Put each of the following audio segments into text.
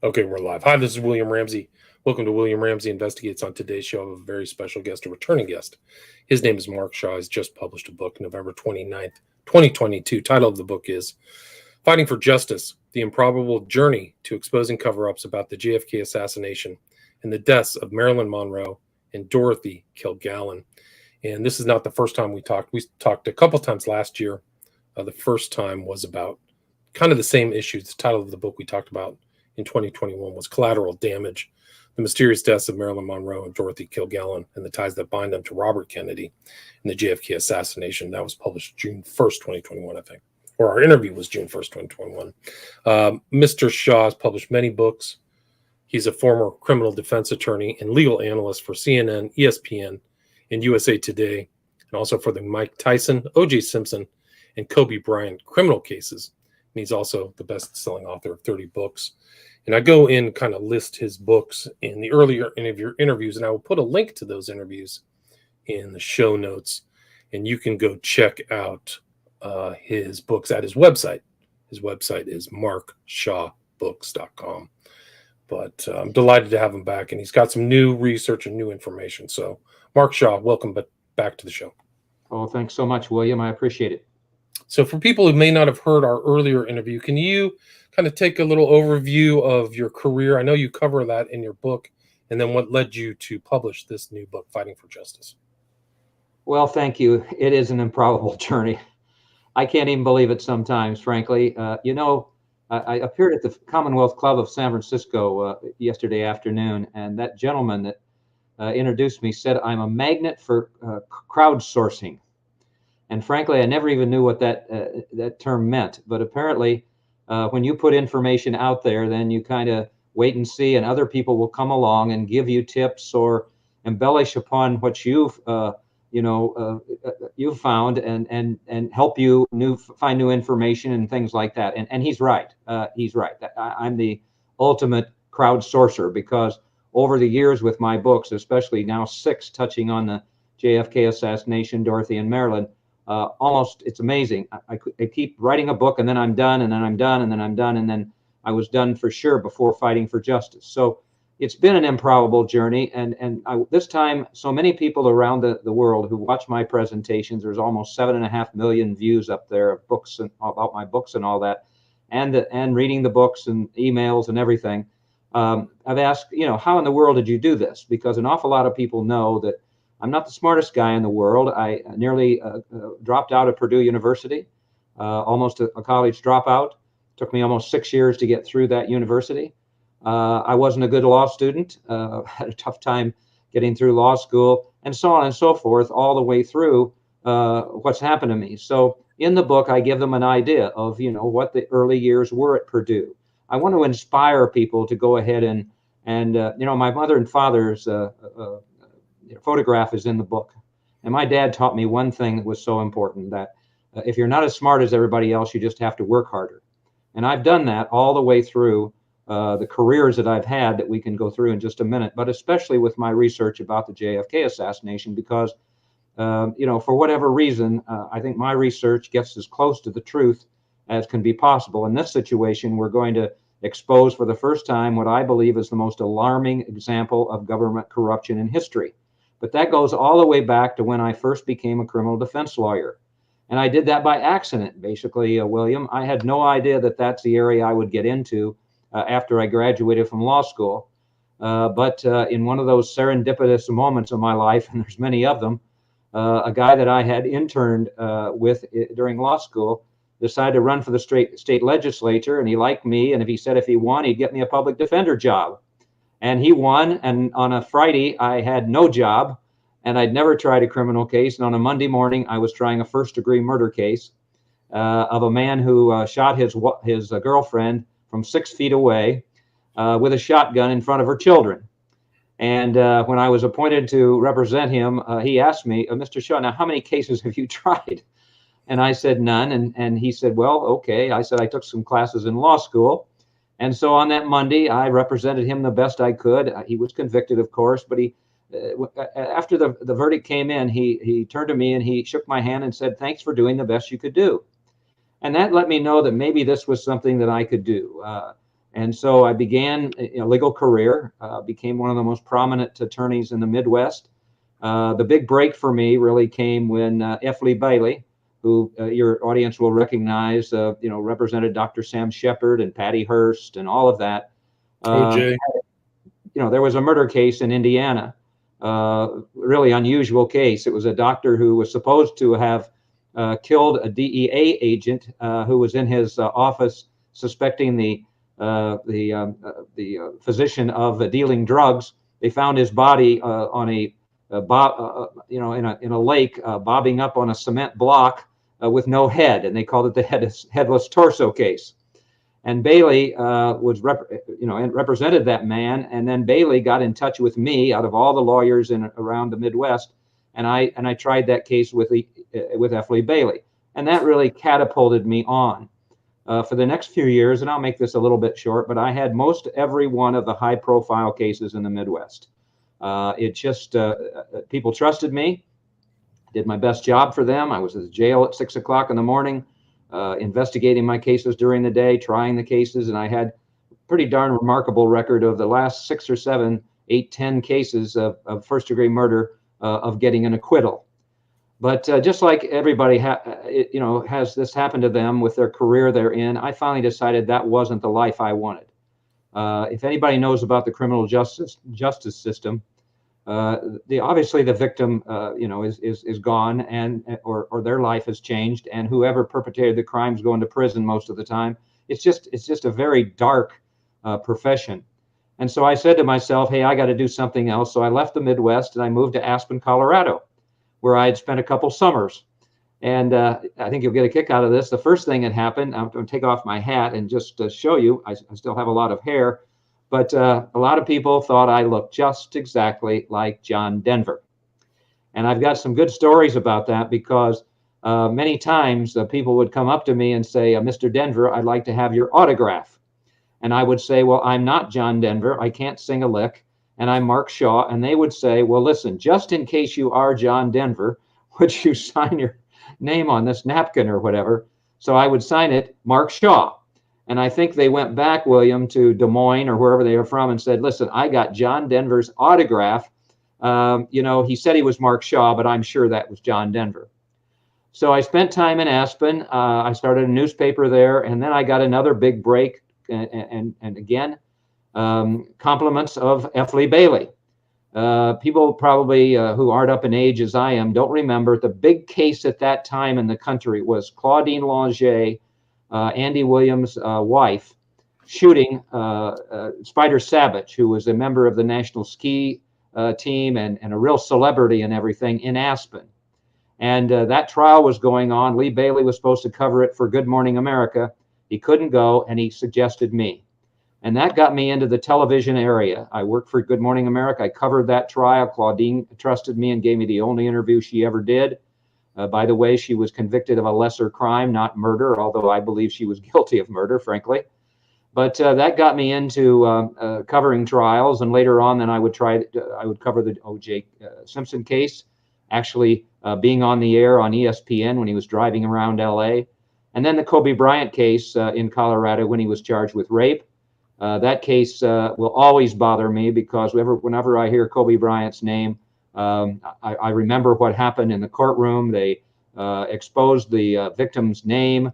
Okay, we're live. Hi, this is William Ramsey. Welcome to William Ramsey Investigates. On today's show, I have a very special guest, a returning guest. His name is Mark Shaw. He's just published a book, November 29th, 2022. Title of the book is Fighting for Justice, The Improbable Journey to Exposing Cover-Ups About the JFK Assassination and the Deaths of Marilyn Monroe and Dorothy Kilgallen. And this is not the first time we talked. We talked a couple times last year. The first time was about kind of the same issues. The title of the book we talked about in 2021 was Collateral Damage, the mysterious deaths of Marilyn Monroe and Dorothy Kilgallen and the ties that bind them to Robert Kennedy and the JFK assassination. That was published June 1st, 2021, I think. Or our interview was June 1st, 2021. Mr. Shaw has published many books. He's a former criminal defense attorney and legal analyst for CNN, ESPN, and USA Today, and also for the Mike Tyson, O.J. Simpson, and Kobe Bryant criminal cases. And he's also the best-selling author of 30 books. And I go in kind of list his books in the earlier interviews, and I will put a link to those interviews in the show notes. And you can go check out his books at his website. His website is markshawbooks.com. But I'm delighted to have him back, and he's got some new research and new information. So, Mark Shaw, welcome back to the show. Oh, thanks so much, William. I appreciate it. So for people who may not have heard our earlier interview, can you kind of take a little overview of your career? I know you cover that in your book, and then what led you to publish this new book, Fighting for Justice? Well, thank you. It is an improbable journey. I can't even believe it sometimes, frankly. I appeared at the Commonwealth Club of San Francisco yesterday afternoon, and that gentleman that introduced me said, I'm a magnet for crowdsourcing. And frankly, I never even knew what that term meant. But apparently, when you put information out there, then you kind of wait and see, and other people will come along and give you tips or embellish upon what you've found and help you find new information and things like that. And he's right. He's right. I'm the ultimate crowdsourcer because over the years with my books, especially now 6 touching on the JFK assassination, Dorothy and Marilyn. It's amazing. I keep writing a book and then I'm done and then I'm done and then I'm done and then I was done for sure before Fighting for Justice. So it's been an improbable journey, and this time so many people around the world who watch my presentations. There's almost 7.5 million views up there of books and about my books and all that, and reading the books and emails and everything. I've asked, how in the world did you do this? Because an awful lot of people know that I'm not the smartest guy in the world. I nearly dropped out of Purdue University, almost a college dropout. Took me almost 6 years to get through that university. I wasn't a good law student, had a tough time getting through law school, and so on and so forth, all the way through what's happened to me. So in the book, I give them an idea of, what the early years were at Purdue. I want to inspire people to go ahead and my mother and father's photograph is in the book. And my dad taught me one thing that was so important, that if you're not as smart as everybody else, you just have to work harder. And I've done that all the way through the careers that I've had that we can go through in just a minute, but especially with my research about the JFK assassination, because, for whatever reason, I think my research gets as close to the truth as can be possible. In this situation, we're going to expose for the first time what I believe is the most alarming example of government corruption in history. But that goes all the way back to when I first became a criminal defense lawyer. And I did that by accident, basically, William. I had no idea that that's the area I would get into after I graduated from law school. But in one of those serendipitous moments of my life, and there's many of them, a guy that I had interned with during law school decided to run for the state legislature, and he liked me. And if he won, he'd get me a public defender job. And he won. And on a Friday, I had no job, and I'd never tried a criminal case. And on a Monday morning, I was trying a first-degree murder case of a man who shot his girlfriend from 6 feet away with a shotgun in front of her children. And when I was appointed to represent him, he asked me, Mr. Shaw, now how many cases have you tried? And I said none. And he said, well, okay. I said I took some classes in law school. And so on that Monday, I represented him the best I could. He was convicted, of course, but after the verdict came in, he turned to me and he shook my hand and said, thanks for doing the best you could do. And that let me know that maybe this was something that I could do. And so I began a legal career, became one of the most prominent attorneys in the Midwest. The big break for me really came when F. Lee Bailey, who your audience will recognize, represented Dr. Sam Shepard and Patty Hearst and all of that. OJ. There was a murder case in Indiana, really unusual case. It was a doctor who was supposed to have killed a DEA agent who was in his office suspecting the physician of dealing drugs. They found his body on in a lake, bobbing up on a cement block with no head, and they called it the headless torso case. And Bailey represented that man, and then Bailey got in touch with me out of all the lawyers around the Midwest, and I tried that case with F. Lee Bailey, and that really catapulted me on. For the next few years, and I'll make this a little bit short, but I had most every one of the high-profile cases in the Midwest. People trusted me, did my best job for them. I was at the jail at 6 o'clock in the morning, investigating my cases during the day, trying the cases, and I had a pretty darn remarkable record of the last 6 or 7, 8, 10 cases of first-degree murder of getting an acquittal. But just like everybody has this happen to them with their career they're in, I finally decided that wasn't the life I wanted. If anybody knows about the criminal justice system, obviously the victim is gone, or their life has changed, and whoever perpetrated the crimes going to prison most of the time. It's just a very dark profession. And so I said to myself, hey, I got to do something else. So I left the Midwest and I moved to Aspen, Colorado, where I had spent a couple summers. And I think you'll get a kick out of this. The first thing that happened, I'm going to take off my hat and just show you, I still have a lot of hair, but a lot of people thought I looked just exactly like John Denver. And I've got some good stories about that because many times people would come up to me and say, Mr. Denver, I'd like to have your autograph. And I would say, well, I'm not John Denver. I can't sing a lick. And I'm Mark Shaw. And they would say, well, listen, just in case you are John Denver, would you sign your name on this napkin or whatever? So I would sign it, Mark Shaw. And I think they went back, William, to Des Moines or wherever they were from and said, listen, I got John Denver's autograph. He said he was Mark Shaw, but I'm sure that was John Denver. So I spent time in Aspen. I started a newspaper there, and then I got another big break. And again, compliments of F. Lee Bailey. People probably who aren't up in age as I am don't remember the big case at that time in the country was Claudine Longet, Andy Williams' wife, shooting Spider Savage, who was a member of the national ski team and a real celebrity and everything in Aspen. And that trial was going on. Lee Bailey was supposed to cover it for Good Morning America. He couldn't go, and he suggested me. And that got me into the television area. I worked for Good Morning America. I covered that trial. Claudine trusted me and gave me the only interview she ever did. By the way, she was convicted of a lesser crime, not murder, although I believe she was guilty of murder, frankly. But that got me into covering trials. And later on, then I would cover the O.J. Simpson case, actually being on the air on ESPN when he was driving around L.A., and then the Kobe Bryant case in Colorado when he was charged with rape. That case will always bother me because whenever I hear Kobe Bryant's name, I remember what happened in the courtroom. They exposed the victim's name.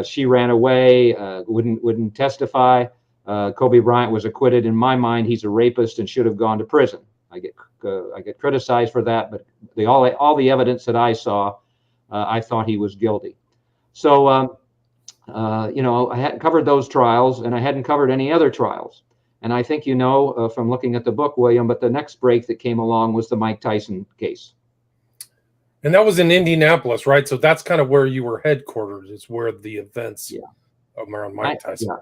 She ran away, wouldn't testify. Kobe Bryant was acquitted. In my mind, he's a rapist and should have gone to prison. I get criticized for that, but all the evidence that I saw, I thought he was guilty. So, I hadn't covered those trials, and I hadn't covered any other trials. And I think from looking at the book, William, but the next break that came along was the Mike Tyson case. And that was in Indianapolis, right? So that's kind of where you were headquartered. It's where the events around Mike Tyson.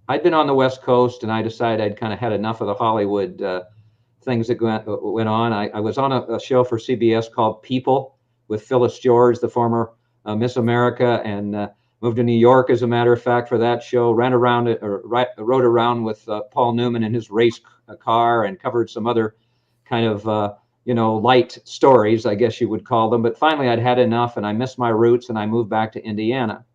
I'd been on the West Coast, and I decided I'd kind of had enough of the Hollywood things that went on. I was on a show for CBS called People with Phyllis George, the former Miss America, and moved to New York, as a matter of fact, for that show. Rode around with Paul Newman in his race car and covered some other kind of, light stories, I guess you would call them. But finally, I'd had enough, and I missed my roots, and I moved back to Indiana.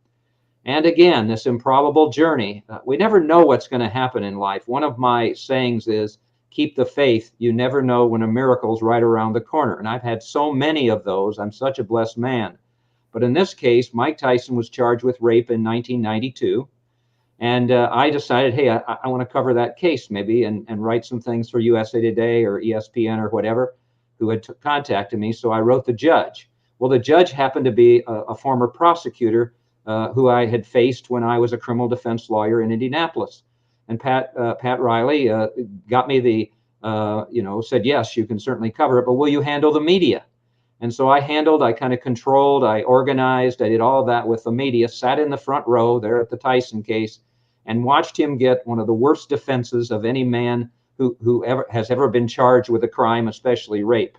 And again, this improbable journey. We never know what's going to happen in life. One of my sayings is, keep the faith. You never know when a miracle's right around the corner. And I've had so many of those. I'm such a blessed man. But in this case, Mike Tyson was charged with rape in 1992. And I decided, hey, I want to cover that case maybe and write some things for USA Today or ESPN or whatever, who had contacted me. So I wrote the judge. Well, the judge happened to be a former prosecutor who I had faced when I was a criminal defense lawyer in Indianapolis. And Pat Riley got me the, said, yes, you can certainly cover it, but will you handle the media? And so I kind of controlled, I organized, I did all of that with the media, sat in the front row there at the Tyson case and watched him get one of the worst defenses of any man who has ever been charged with a crime, especially rape.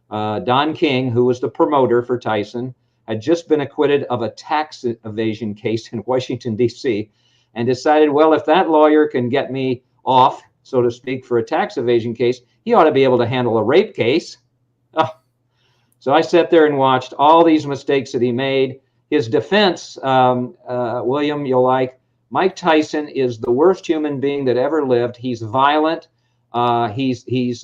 Don King, who was the promoter for Tyson, had just been acquitted of a tax evasion case in Washington, D.C., and decided, well, if that lawyer can get me off, so to speak, for a tax evasion case, he ought to be able to handle a rape case. Oh. So I sat there and watched all these mistakes that he made. His defense, William, you'll like, Mike Tyson is the worst human being that ever lived. He's violent. He's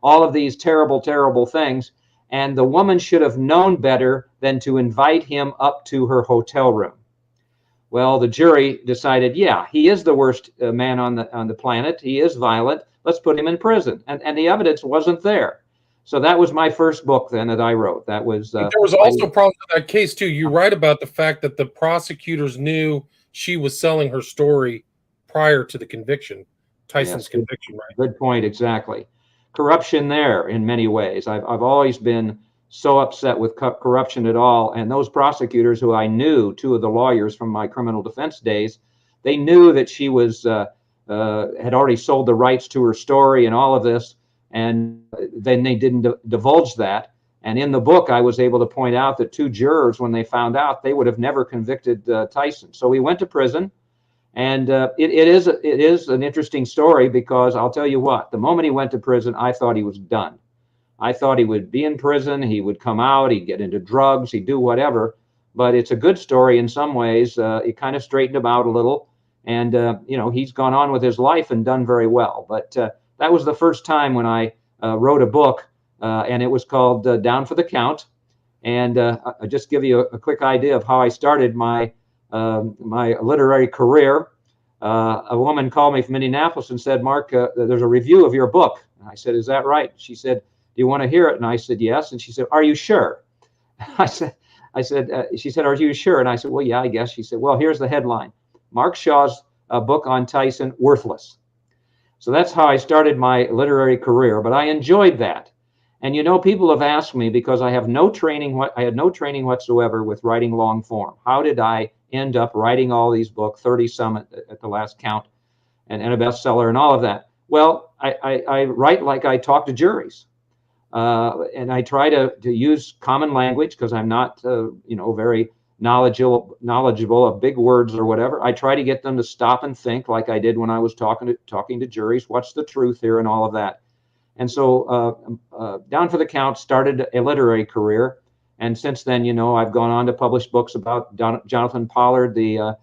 all of these terrible, terrible things. And the woman should have known better than to invite him up to her hotel room. Well, the jury decided, yeah, he is the worst man on the planet. He is violent. Let's put him in prison. And the evidence wasn't there. So that was my first book then that I wrote. That was. But there was also problems with that case too. You write about the fact that the prosecutors knew she was selling her story prior to the conviction, Tyson's conviction, right? Good point, exactly. Corruption there in many ways. I've always been so upset with corruption at all. And those prosecutors who I knew, two of the lawyers from my criminal defense days, they knew that she was had already sold the rights to her story and all of this. And then they didn't divulge that. And in the book, I was able to point out that two jurors, when they found out, they would have never convicted Tyson. So he went to prison. And it is an interesting story because I'll tell you what, the moment he went to prison, I thought he was done. I thought he would be in prison, he would come out, he'd get into drugs, he'd do whatever. But it's a good story in some ways. It kind of straightened him out a little. And, he's gone on with his life and done very well. But that was the first time when I wrote a book, and it was called Down for the Count. And I'll just give you a quick idea of how I started my literary career. A woman called me from Indianapolis and said, Mark, there's a review of your book. And I said, is that right? She said, do you want to hear it? And I said, yes. And she said, are you sure? She said, are you sure? And I said, well, yeah, I guess. She said, well, here's the headline. Mark Shaw's book on Tyson, worthless. So that's how I started my literary career, but I enjoyed that. And people have asked me, because I have no training, I had no training whatsoever with writing long form. How did I end up writing all these books, 30 some at the last count, and a bestseller and all of that? Well, I write like I talk to juries. And I try to use common language because I'm not, very knowledgeable of big words or whatever. I try to get them to stop and think like I did when I was talking to juries. What's the truth here and all of that? And so Down for the Count started a literary career. And since then, I've gone on to publish books about Jonathan Pollard, the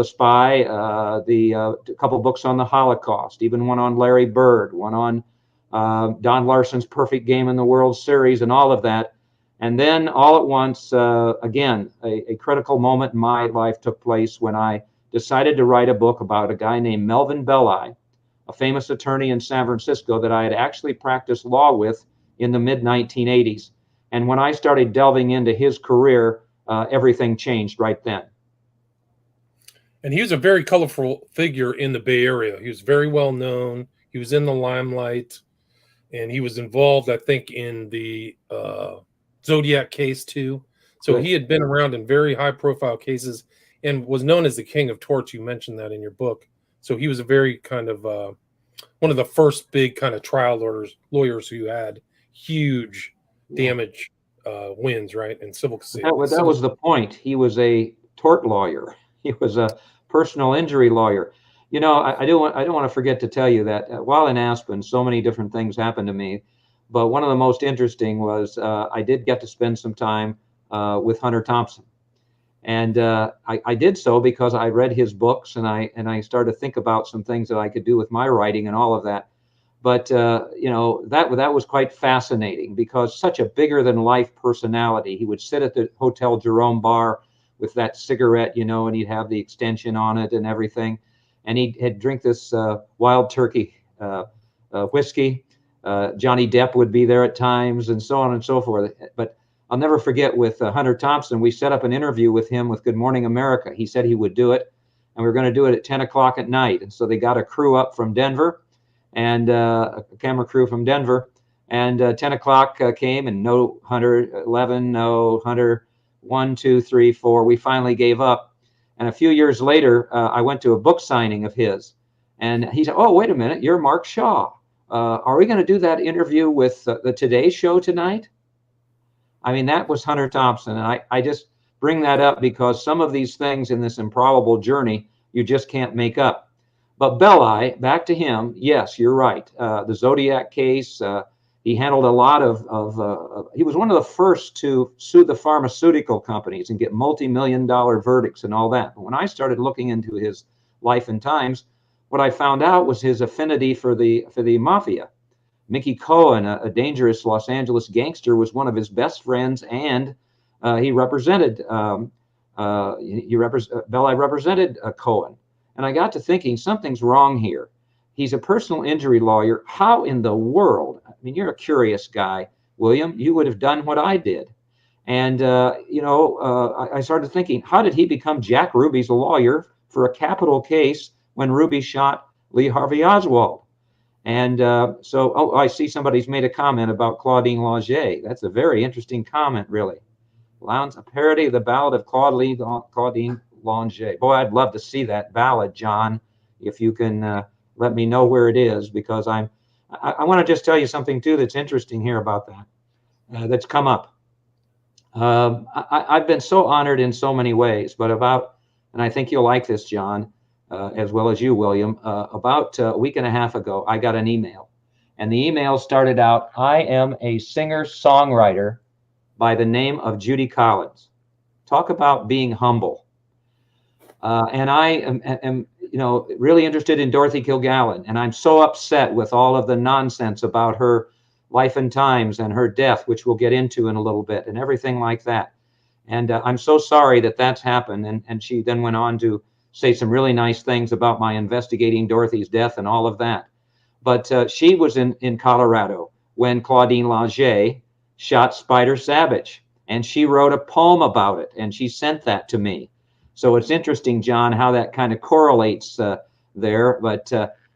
spy, a couple books on the Holocaust, even one on Larry Bird, one on Don Larson's Perfect Game in the World Series and all of that. And then all at once, again, a critical moment in my life took place when I decided to write a book about a guy named Melvin Belli, a famous attorney in San Francisco that I had actually practiced law with in the mid-1980s. And when I started delving into his career, everything changed right then. And he was a very colorful figure in the Bay Area. He was very well known. He was in the limelight. And he was involved, I think, in the Zodiac case, too. So he had been around in very high-profile cases and was known as the King of Torts. You mentioned that in your book. So he was a very kind of one of the first big kind of trial lawyers who had huge damage wins, right, in civil cases. That was the point. He was a tort lawyer. He was a personal injury lawyer. I don't want to forget to tell you that while in Aspen, so many different things happened to me. But one of the most interesting was I did get to spend some time with Hunter Thompson. And I did so because I read his books, and I started to think about some things that I could do with my writing and all of that. But you know, that was quite fascinating, because such a bigger than life personality. He would sit at the Hotel Jerome bar with that cigarette, you know, and he'd have the extension on it and everything, and he'd drink this Wild Turkey whiskey. Johnny Depp would be there at times, and so on and so forth. But I'll never forget, with Hunter Thompson, we set up an interview with him with Good Morning America. He said he would do it, and we were going to do it at 10 o'clock at night. And so they got a crew up from Denver, and a camera crew from Denver. And 10 o'clock came, and no Hunter, 11, no Hunter, 1, 2, 3, 4. We finally gave up. And a few years later, I went to a book signing of his, and he said, "Oh, wait a minute, you're Mark Shaw. Are we going to do that interview with the Today Show tonight?" I mean, that was Hunter Thompson. And I just bring that up because some of these things in this improbable journey, you just can't make up. But Belli, back to him, yes, you're right. The Zodiac case, he handled a lot he was one of the first to sue the pharmaceutical companies and get multi-million-dollar verdicts and all that. But when I started looking into his life and times, what I found out was his affinity for the mafia. Mickey Cohen, a dangerous Los Angeles gangster, was one of his best friends, and he represented Belli represented Cohen. And I got to thinking, something's wrong here. He's a personal injury lawyer. How in the world? I mean, you're a curious guy, William. You would have done what I did. And you know, I started thinking, how did he become Jack Ruby's lawyer for a capital case when Ruby shot Lee Harvey Oswald? And so, I see somebody's made a comment about Claudine Longet. That's a very interesting comment, really. Lowndes, a parody of the ballad of Claudine Longet. Boy, I'd love to see that ballad, John, if you can let me know where it is, because I want to just tell you something, too, that's interesting here about that, that's come up. I've been so honored in so many ways, but and I think you'll like this, John, as well as you, William, about a week and a half ago, I got an email. And the email started out, "I am a singer-songwriter by the name of Judy Collins." Talk about being humble. And I am, you know, really interested in Dorothy Kilgallen. And I'm so upset with all of the nonsense about her life and times and her death, which we'll get into in a little bit, and everything like that. And I'm so sorry that that's happened. And she then went on to say some really nice things about my investigating Dorothy's death and all of that. But she was in Colorado when Claudine Longet shot Spider Savage, and she wrote a poem about it, and she sent that to me. So it's interesting, John, how that kind of correlates there. But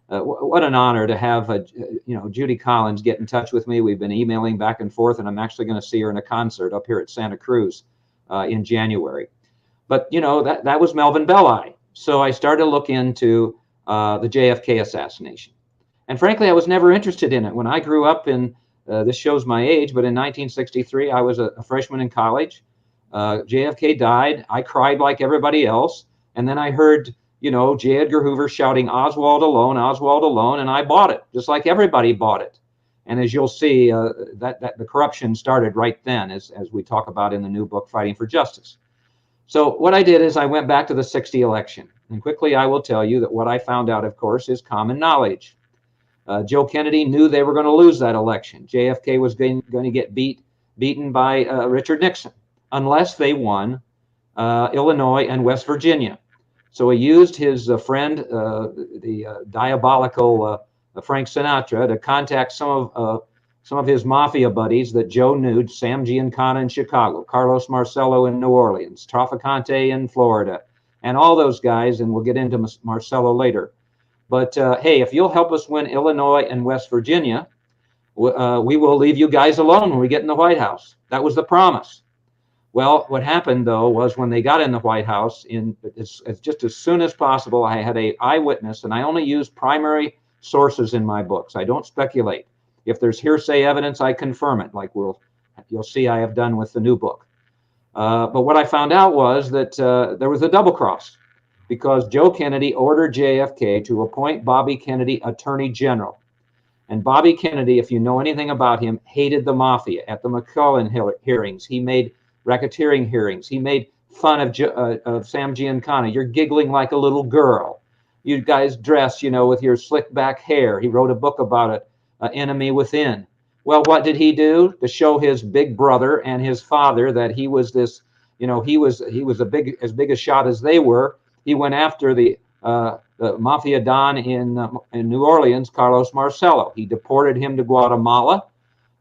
what an honor to have you know, Judy Collins get in touch with me. We've been emailing back and forth, and I'm actually going to see her in a concert up here at Santa Cruz in January. But you know, that was Melvin Belli. So I started to look into the JFK assassination. And frankly, I was never interested in it. When I grew up in, this shows my age, but in 1963, I was a freshman in college. JFK died. I cried like everybody else. And then I heard, you know, J. Edgar Hoover shouting, "Oswald alone, Oswald alone," and I bought it, just like everybody bought it. And as you'll see, that the corruption started right then, as we talk about in the new book, Fighting for Justice. So what I did is I went back to the 60 election. And quickly I will tell you that what I found out, of course, is common knowledge. Joe Kennedy knew they were going to lose that election. JFK was going to get beaten by Richard Nixon unless they won Illinois and West Virginia. So he used his friend, the diabolical Frank Sinatra, to contact some of his mafia buddies that Joe knew: Sam Giancana in Chicago, Carlos Marcello in New Orleans, Traficante in Florida, and all those guys, and we'll get into Marcello later. But hey, if you'll help us win Illinois and West Virginia, we will leave you guys alone when we get in the White House. That was the promise. Well, what happened, though, was when they got in the White House, just as soon as possible, I had an eyewitness, and I only use primary sources in my books. I don't speculate. If there's hearsay evidence, I confirm it, like you'll see I have done with the new book. But what I found out was that there was a double cross, because Joe Kennedy ordered JFK to appoint Bobby Kennedy Attorney General. And Bobby Kennedy, if you know anything about him, hated the mafia. At the McClellan hearings, he made racketeering hearings. He made fun of Sam Giancana. You're giggling like a little girl. You guys dress, with your slick back hair. He wrote a book about it, Enemy Within. Well, what did he do to show his big brother and his father that he was this, he was as big a shot as they were? He went after the mafia don in New Orleans, Carlos Marcello. He deported him to Guatemala.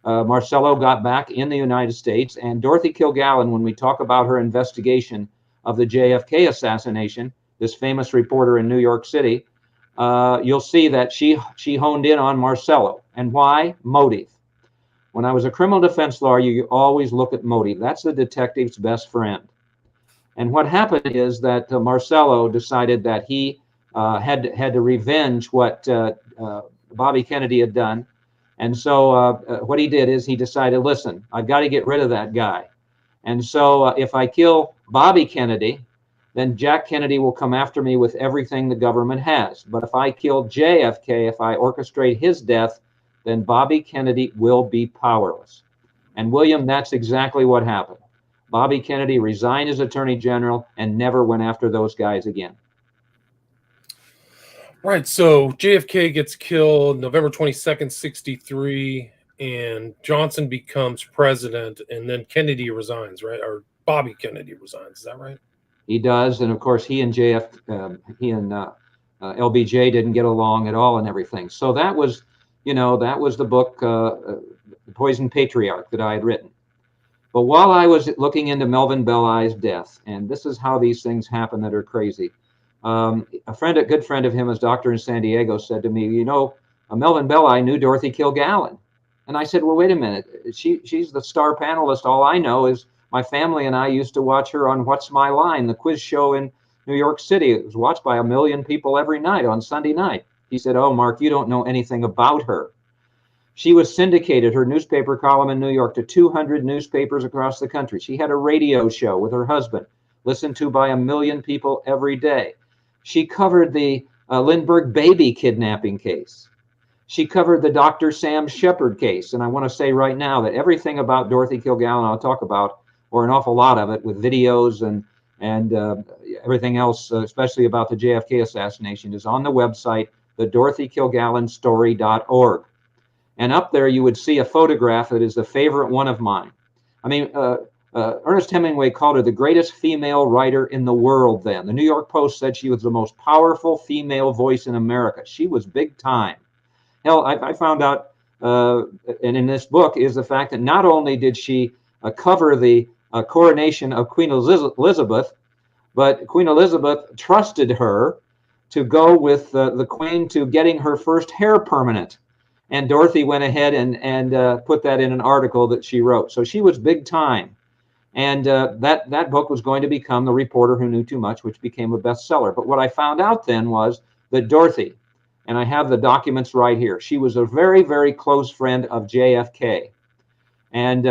Marcello got back in the United States, and Dorothy Kilgallen, when we talk about her investigation of the JFK assassination, this famous reporter in New York City, you'll see that she honed in on Marcello. And why? Motive. When I was a criminal defense lawyer, you always look at motive. That's the detective's best friend. And what happened is that Marcello decided that he had to revenge what Bobby Kennedy had done. And so what he did is he decided, listen, I've got to get rid of that guy. And so if I kill Bobby Kennedy, then Jack Kennedy will come after me with everything the government has. But if I kill JFK, if I orchestrate his death, then Bobby Kennedy will be powerless. And William, that's exactly what happened. Bobby Kennedy resigned as Attorney General and never went after those guys again. Right. So JFK gets killed November 22nd, 63, and Johnson becomes president, and then Kennedy resigns, right? Or Bobby Kennedy resigns. Is that right? He does. And of course, he and LBJ didn't get along at all and everything. So that was, that was the book, The Poison Patriarch, that I had written. But while I was looking into Melvin Belli's death, and this is how these things happen that are crazy, a good friend of him, a doctor in San Diego, said to me, Melvin Belli knew Dorothy Kilgallen. And I said, well, wait a minute. She's the star panelist. All I know is my family and I used to watch her on What's My Line, the quiz show in New York City. It was watched by 1 million people every night on Sunday night. He said, oh, Mark, you don't know anything about her. She was syndicated, her newspaper column in New York, to 200 newspapers across the country. She had a radio show with her husband, listened to by 1 million people every day. She covered the Lindbergh baby kidnapping case. She covered the Dr. Sam Shepard case. And I want to say right now that everything about Dorothy Kilgallen I'll talk about, or an awful lot of it with videos and everything else, especially about the JFK assassination, is on the website, the DorothyKilgallenStory.org. And up there you would see a photograph that is a favorite one of mine. I mean, Ernest Hemingway called her the greatest female writer in the world then. The New York Post said she was the most powerful female voice in America. She was big time. Hell, I found out, and in this book, is the fact that not only did she cover the coronation of Queen Elizabeth, but Queen Elizabeth trusted her to go with the Queen to getting her first hair permanent. And Dorothy went ahead and put that in an article that she wrote. So she was big time. And that book was going to become The Reporter Who Knew Too Much, which became a bestseller. But what I found out then was that Dorothy, and I have the documents right here, she was a very, very close friend of JFK. And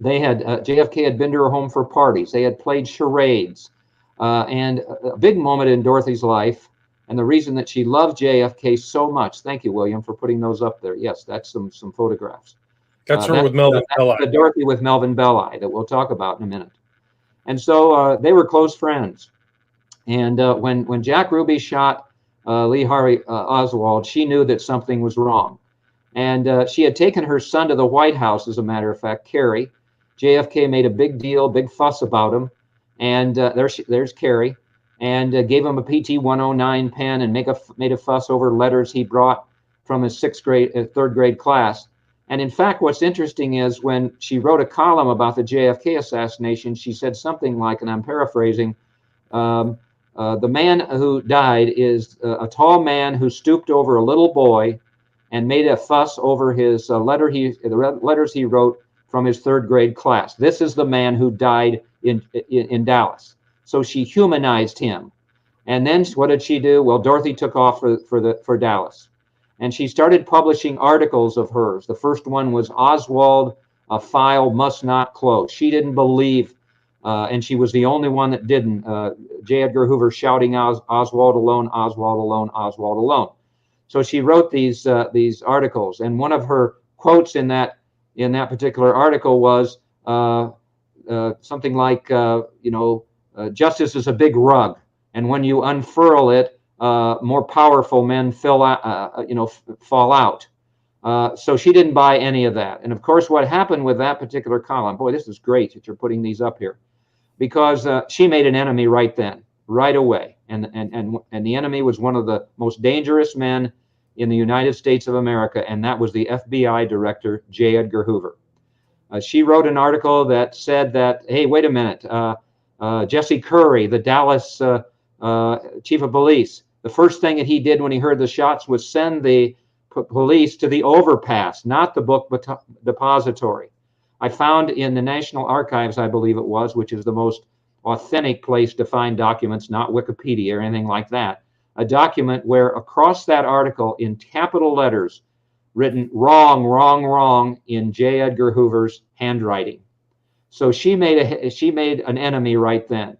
JFK had been to her home for parties. They had played charades. And a big moment in Dorothy's life, and the reason that she loved JFK so much. Thank you, William, for putting those up there. Yes, that's some photographs. That's her with Melvin Belli. The Dorothy with Melvin Belli that we'll talk about in a minute. And so they were close friends. And when Jack Ruby shot Lee Harvey Oswald, she knew that something was wrong. And she had taken her son to the White House, as a matter of fact, Kerry. JFK made a big deal, big fuss about him. And there's Kerry. And gave him a PT 109 pen and made a fuss over letters he brought from his third grade class. And in fact, what's interesting is when she wrote a column about the JFK assassination, she said something like, and I'm paraphrasing, the man who died is a tall man who stooped over a little boy and made a fuss over the letters he wrote from his third grade class. This is the man who died in Dallas. So she humanized him. And then what did she do? Well, Dorothy took off for Dallas. And she started publishing articles of hers. The first one was Oswald, a file must not close. She didn't believe, and she was the only one that didn't. J. Edgar Hoover shouting Oswald alone, Oswald alone, Oswald alone. So she wrote these articles. And one of her quotes in that particular article was, something like, justice is a big rug, and when you unfurl it, more powerful men fall out. So she didn't buy any of that. And of course, what happened with that particular column, boy, this is great that you're putting these up here, because she made an enemy right then, right away. And the enemy was one of the most dangerous men in the United States of America, and that was the FBI director, J. Edgar Hoover. She wrote an article that said that, hey, wait a minute, Jesse Curry, the Dallas chief of police, the first thing that he did when he heard the shots was send the police to the overpass, not the book depository. I found in the National Archives, I believe it was, which is the most authentic place to find documents, not Wikipedia or anything like that, a document where across that article in capital letters, written wrong, wrong, wrong in J. Edgar Hoover's handwriting. So she made an enemy right then.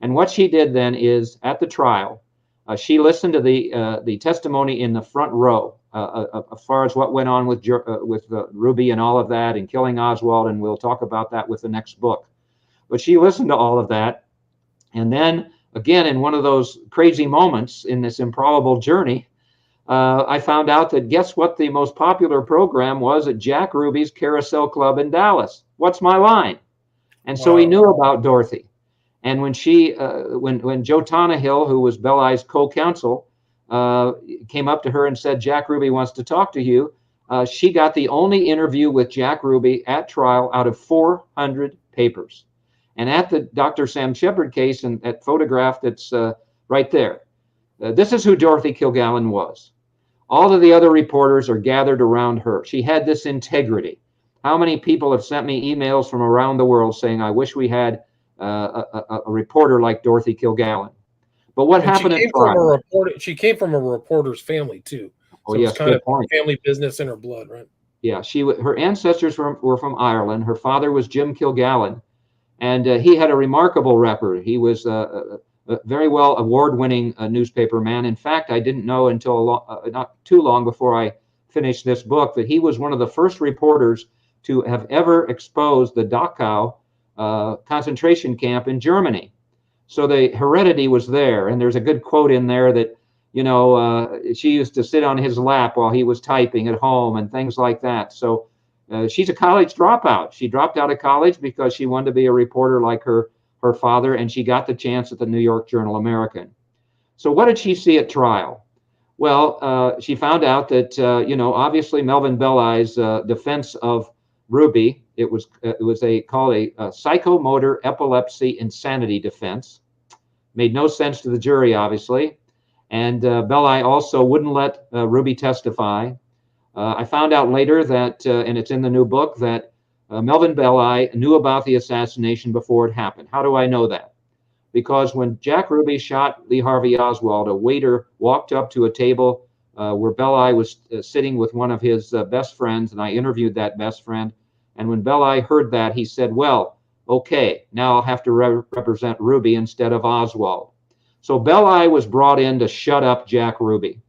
And what she did then is, at the trial, she listened to the testimony in the front row as far as what went on with Ruby and all of that, and killing Oswald, and we'll talk about that with the next book. But she listened to all of that, and then again, in one of those crazy moments in this improbable journey, I found out that, guess what the most popular program was at Jack Ruby's Carousel Club in Dallas? What's My Line? And so he knew about Dorothy. And when when Joe Tonahill, who was Belli's co-counsel, came up to her and said, Jack Ruby wants to talk to you, she got the only interview with Jack Ruby at trial out of 400 papers. And at the Dr. Sam Shepard case, and that photograph that's right there, this is who Dorothy Kilgallen was. All of the other reporters are gathered around her. She had this integrity. How many people have sent me emails from around the world saying, I wish we had a reporter like Dorothy Kilgallen. But what happened at trial? She came from a reporter's family too. So yes, kind of point. Family business in her blood, right? Yeah, her ancestors were from Ireland. Her father was Jim Kilgallen, and he had a remarkable record. He was a very well award-winning newspaper man. In fact, I didn't know until not too long before I finished this book that he was one of the first reporters to have ever exposed the Dachau concentration camp in Germany. So the heredity was there, and there's a good quote in there that, she used to sit on his lap while he was typing at home and things like that. So she's a college dropout. She dropped out of college because she wanted to be a reporter like her father, and she got the chance at the New York Journal-American. So what did she see at trial? Well, she found out that, obviously Melvin Belli's defense of Ruby, it was called a psychomotor epilepsy insanity defense. Made no sense to the jury, obviously. And Belli also wouldn't let Ruby testify. I found out later that, and it's in the new book, that Melvin Belli knew about the assassination before it happened. How do I know that? Because when Jack Ruby shot Lee Harvey Oswald, a waiter walked up to a table where Belli was sitting with one of his best friends, and I interviewed that best friend. And when Belli heard that, he said, well, okay, now I'll have to represent Ruby instead of Oswald. So Belli was brought in to shut up Jack Ruby,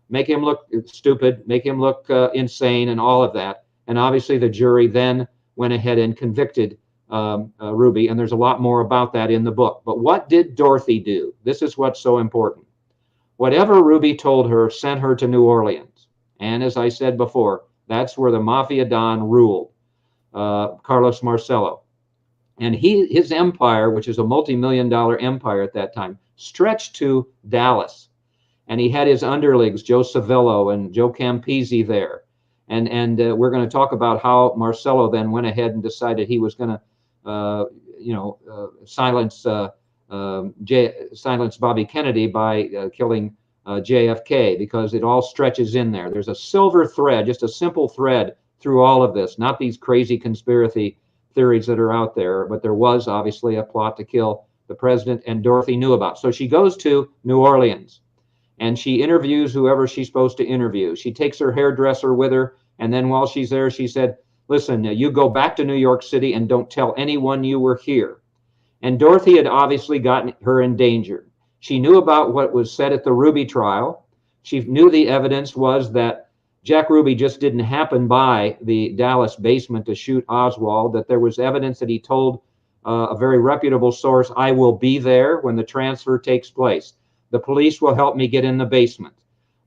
make him look stupid, make him look insane, and all of that. And obviously the jury then went ahead and convicted Ruby, and there's a lot more about that in the book. But what did Dorothy do? This is what's so important. Whatever Ruby told her sent her to New Orleans. And as I said before, that's where the Mafia Don ruled, Carlos Marcello. And his empire, which is a multi-million-dollar empire at that time, stretched to Dallas. And he had his underlings, Joe Savillo and Joe Campisi there. And we're going to talk about how Marcello then went ahead and decided he was going to, silence Bobby Kennedy by killing JFK, because it all stretches in there. There's a silver thread, just a simple thread through all of this, not these crazy conspiracy theories that are out there, but there was obviously a plot to kill the president, and Dorothy knew about. So she goes to New Orleans and she interviews whoever she's supposed to interview. She takes her hairdresser with her, and then while she's there, she said, listen, you go back to New York City and don't tell anyone you were here. And Dorothy had obviously gotten her in danger. She knew about what was said at the Ruby trial. She knew the evidence was that Jack Ruby just didn't happen by the Dallas basement to shoot Oswald, that there was evidence that he told a very reputable source. I will be there when the transfer takes place. The police will help me get in the basement.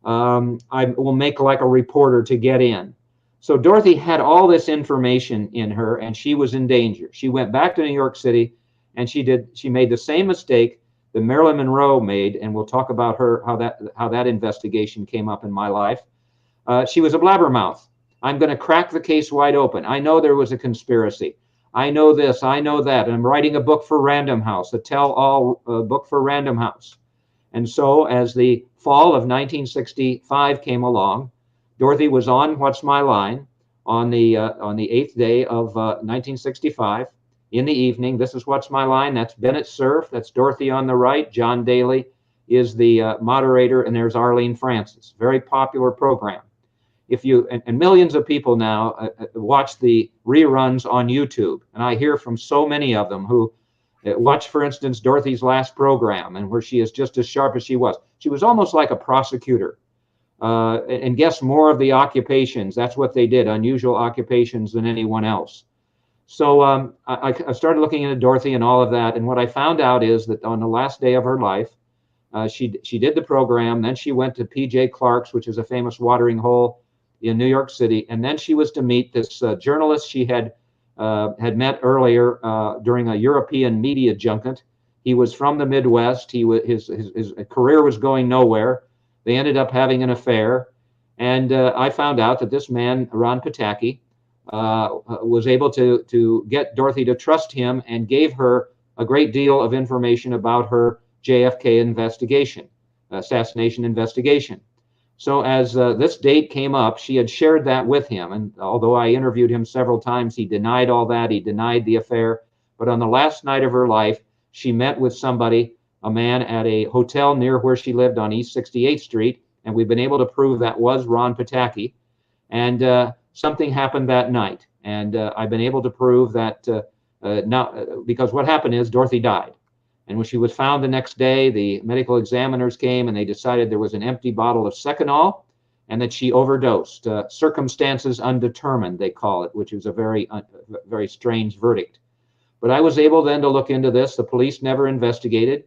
I will make like a reporter to get in. So Dorothy had all this information in her, and she was in danger. She went back to New York City, and she made the same mistake that Marilyn Monroe made, and we'll talk about her, how that investigation came up in my life. She was a blabbermouth. I'm going to crack the case wide open. I know there was a conspiracy. I know this, I know that. I'm writing a book for Random House, a tell-all book for Random House. And so as the fall of 1965 came along, Dorothy was on What's My Line on the 8th day of 1965 in the evening. This is What's My Line. That's Bennett Cerf. That's Dorothy on the right. John Daly is the moderator, and there's Arlene Francis. Very popular program. If you and millions of people now watch the reruns on YouTube, and I hear from so many of them who watch, for instance, Dorothy's last program, and where she is just as sharp as she was. She was almost like a prosecutor, and guessed more of the occupations. That's what they did, unusual occupations, than anyone else. So I started looking into Dorothy and all of that, and what I found out is that on the last day of her life, she did the program. Then she went to P.J. Clark's, which is a famous watering hole in New York City, and then she was to meet this journalist she had met earlier during a European media junket. He was from the Midwest. His career was going nowhere. They ended up having an affair, and I found out that this man, Ron Pataki, was able to get Dorothy to trust him, and gave her a great deal of information about her JFK investigation, assassination investigation. So as this date came up, she had shared that with him. And although I interviewed him several times, he denied all that. He denied the affair. But on the last night of her life, she met with somebody, a man, at a hotel near where she lived on East 68th Street. And we've been able to prove that was Ron Pataki. And something happened that night. And I've been able to prove that now, because what happened is Dorothy died. And when she was found the next day, the medical examiners came and they decided there was an empty bottle of Seconal and that she overdosed. Circumstances undetermined, they call it, which is a very strange verdict. But I was able then to look into this. The police never investigated.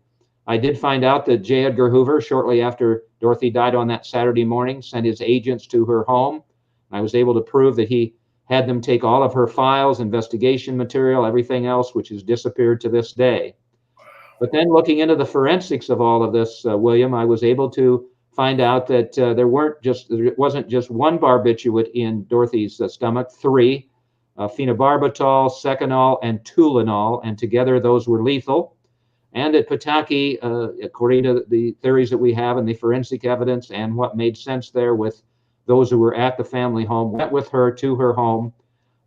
I did find out that J. Edgar Hoover, shortly after Dorothy died on that Saturday morning, sent his agents to her home. I was able to prove that he had them take all of her files, investigation material, everything else, which has disappeared to this day. But then looking into the forensics of all of this, William, I was able to find out that there wasn't just one barbiturate in Dorothy's stomach, three, phenobarbital, Seconal, and Tulinol, and together those were lethal. And at Pataki, according to the theories that we have and the forensic evidence and what made sense there with those who were at the family home, went with her to her home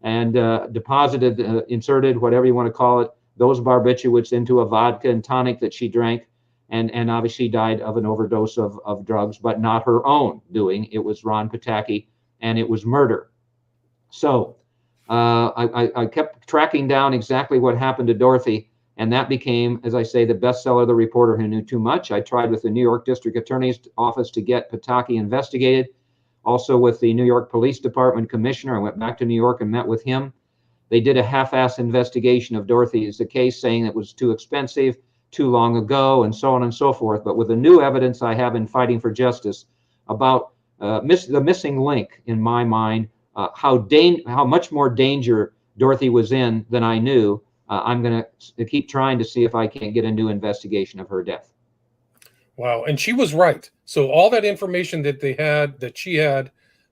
and deposited, inserted, whatever you want to call it, those barbiturates into a vodka and tonic that she drank, and obviously died of an overdose of drugs, but not her own doing. It was Ron Pataki, and it was murder. So I kept tracking down exactly what happened to Dorothy, and that became, as I say, the bestseller, The Reporter Who Knew Too Much. I tried with the New York District Attorney's Office to get Pataki investigated, also with the New York Police Department Commissioner. I went back to New York and met with him. They did a half-ass investigation of Dorothy's case, saying it was too expensive, too long ago, and so on and so forth. But with the new evidence I have in Fighting for Justice about the missing link in my mind, how much more danger Dorothy was in than I knew, I'm going to keep trying to see if I can't get a new investigation of her death. Wow, and she was right. So all that information that she had,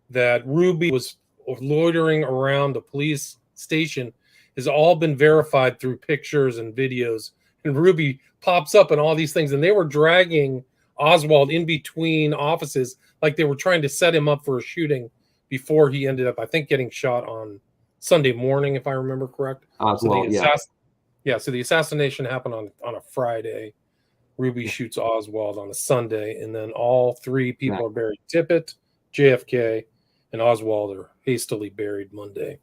that Ruby was loitering around the police station, has all been verified through pictures and videos. And Ruby pops up and all these things, and they were dragging Oswald in between offices like they were trying to set him up for a shooting before he ended up, I think, getting shot on Sunday morning, if I remember correct. Oswald, so the assassination happened on a Friday. Ruby shoots Oswald on a Sunday, and then all three people are buried. Tippit, JFK, and Oswald are hastily buried Monday.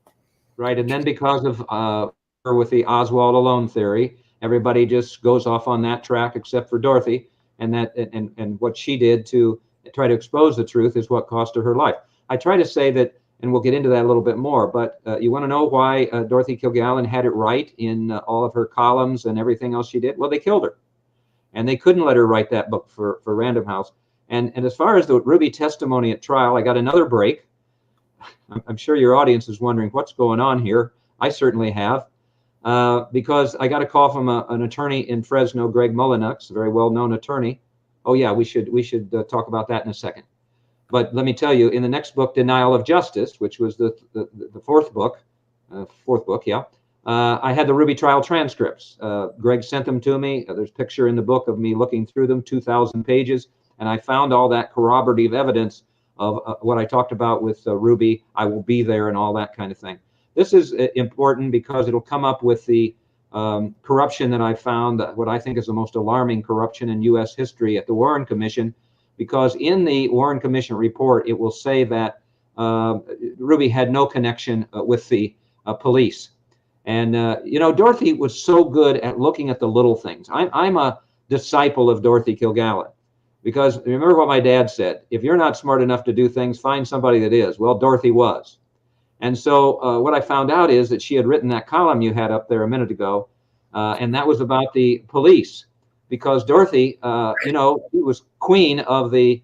Right, and then because of with the Oswald alone theory, everybody just goes off on that track except for Dorothy, and what she did to try to expose the truth is what cost her life. I try to say that And we'll get into that a little bit more. But you want to know why Dorothy Kilgallen had it right in all of her columns and everything else she did? Well, they killed her. And they couldn't let her write that book for Random House. And as far as the Ruby testimony at trial, I got another break. I'm sure your audience is wondering what's going on here. I certainly have. Because I got a call from an attorney in Fresno, Greg Mullenux, a very well-known attorney. Oh yeah, we should talk about that in a second. But let me tell you, in the next book, Denial of Justice, which was the fourth book, yeah, I had the Ruby trial transcripts. Greg sent them to me. There's a picture in the book of me looking through them, 2,000 pages, and I found all that corroborative evidence of what I talked about with Ruby. I will be there and all that kind of thing. This is important because it'll come up with the corruption that I found, what I think is the most alarming corruption in U.S. history at the Warren Commission, because in the Warren Commission report, it will say that Ruby had no connection with the police. And, you know, Dorothy was so good at looking at the little things. I'm a disciple of Dorothy Kilgallen, because remember what my dad said, if you're not smart enough to do things, find somebody that is. Well, Dorothy was. And so what I found out is that she had written that column you had up there a minute ago, and that was about the police, because Dorothy, you know, she was queen of the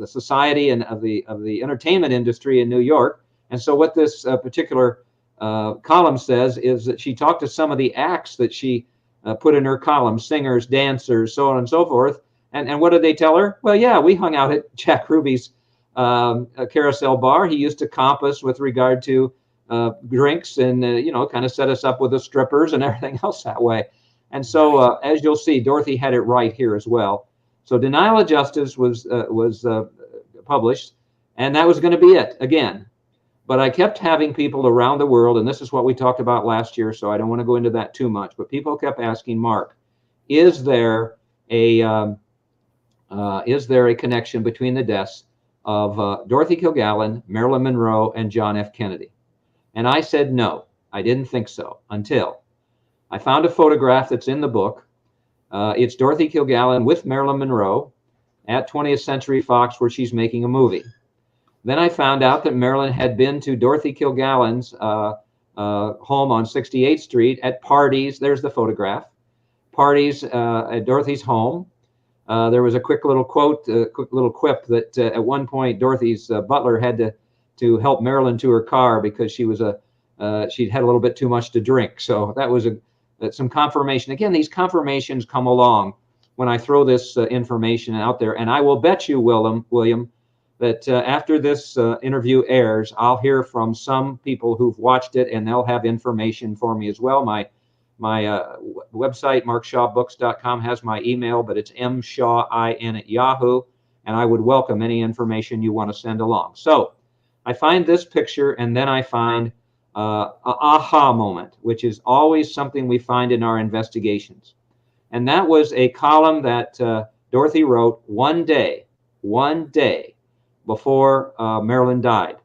society and of the entertainment industry in New York. And so what this particular column says is that she talked to some of the acts that she put in her column, singers, dancers, so on and so forth. And what did they tell her? Well, yeah, we hung out at Jack Ruby's carousel bar. He used to comp us with regard to drinks and, you know, kind of set us up with the strippers and everything else that way. And so, as you'll see, Dorothy had it right here as well. So Denial of Justice was published, and that was going to be it again. But I kept having people around the world, and this is what we talked about last year, so I don't want to go into that too much, but people kept asking, Mark, is there a connection between the deaths of Dorothy Kilgallen, Marilyn Monroe, and John F. Kennedy? And I said no, I didn't think so, until I found a photograph that's in the book. It's Dorothy Kilgallen with Marilyn Monroe at 20th Century Fox, where she's making a movie. Then I found out that Marilyn had been to Dorothy Kilgallen's home on 68th Street at parties. There's the photograph. Parties at Dorothy's home. There was a quick little quote, quick little quip that at one point Dorothy's butler had to help Marilyn to her car because she was she'd had a little bit too much to drink. So that was some confirmation. Again, these confirmations come along when I throw this information out there, and I will bet you, William, that after this interview airs, I'll hear from some people who've watched it, and they'll have information for me as well. My website, markshawbooks.com, has my email, but it's mshawin@yahoo, and I would welcome any information you want to send along. So I find this picture, and then I find an aha moment, which is always something we find in our investigations. And that was a column that Dorothy wrote one day before Marilyn died.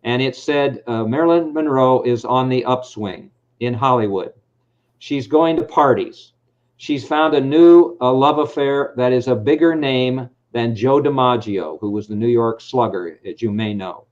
And it said, Marilyn Monroe is on the upswing in Hollywood. She's going to parties. She's found a new love affair that is a bigger name than Joe DiMaggio, who was the New York Slugger, as you may know.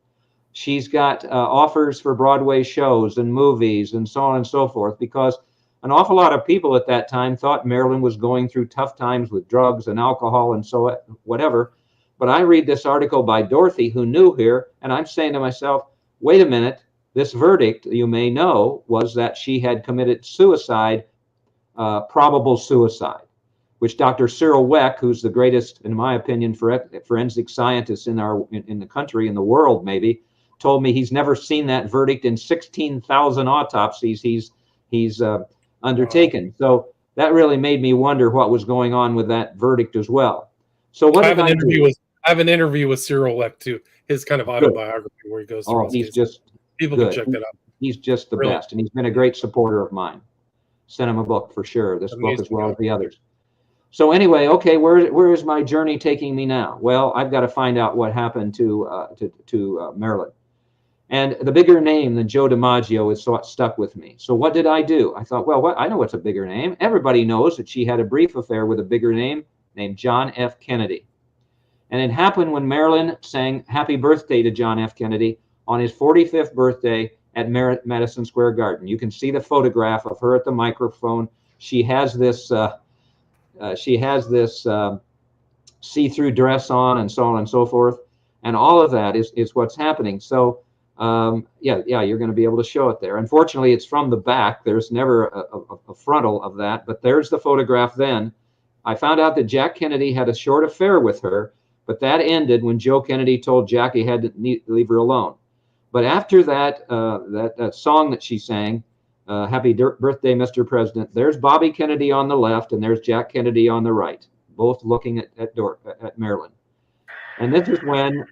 She's got offers for Broadway shows and movies and so on and so forth, because an awful lot of people at that time thought Marilyn was going through tough times with drugs and alcohol and so whatever. But I read this article by Dorothy, who knew here, and I'm saying to myself, wait a minute, this verdict, you may know, was that she had committed suicide, probable suicide, which Dr. Cyril Weck, who's the greatest, in my opinion, forensic scientist in the country, in the world maybe, told me he's never seen that verdict in 16,000 autopsies he's undertaken. So that really made me wonder what was going on with that verdict as well. So what did I do? I have an interview with Cyril Weck too, his kind of autobiography where he goes through. He's just people good. Can check that out. He's just the best, and he's been a great supporter of mine. Sent him a book for sure. This book as well as the others. So anyway, okay, where is my journey taking me now? Well, I've got to find out what happened to Marilyn. And the bigger name than Joe DiMaggio is stuck with me. So what did I do? I thought, well, I know what's a bigger name. Everybody knows that she had a brief affair with a bigger name named John F. Kennedy. And it happened when Marilyn sang Happy Birthday to John F. Kennedy on his 45th birthday at Madison Square Garden. You can see the photograph of her at the microphone. She has this see-through dress on, and so on and so forth. And all of that is what's happening. So yeah, you're going to be able to show it there. Unfortunately, it's from the back. There's never a frontal of that, but there's the photograph then. I found out that Jack Kennedy had a short affair with her, but that ended when Joe Kennedy told Jack he had to leave her alone. But after that, that song that she sang, Happy Birthday, Mr. President, there's Bobby Kennedy on the left, and there's Jack Kennedy on the right, both looking at Marilyn. And this is when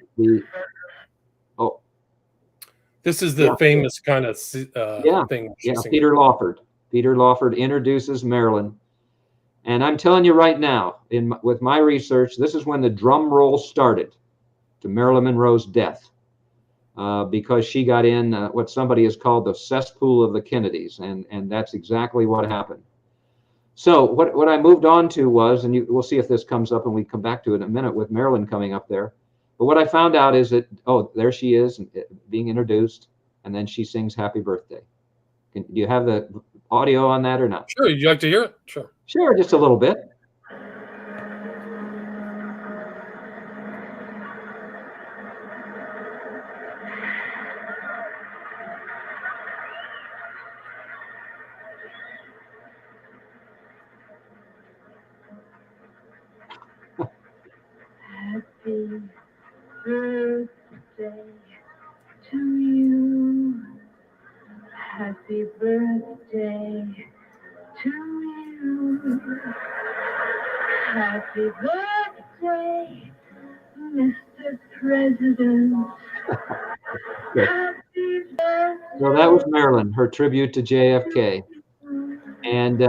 this is the famous kind of thing. Peter Lawford. Peter Lawford introduces Marilyn. And I'm telling you right now, with my research, this is when the drum roll started to Marilyn Monroe's death, because she got in what somebody has called the cesspool of the Kennedys, and that's exactly what happened. So what I moved on to was, and we'll see if this comes up, and we come back to it in a minute with Marilyn coming up there. But what I found out is that, there she is being introduced, and then she sings Happy Birthday. Do you have the audio on that or not? Sure. Would you like to hear it? Sure. Sure, just a little bit. Happy birthday to you. Happy birthday to you. Happy birthday, Mr. President. Happy birthday. So that was Marilyn, her tribute to JFK. And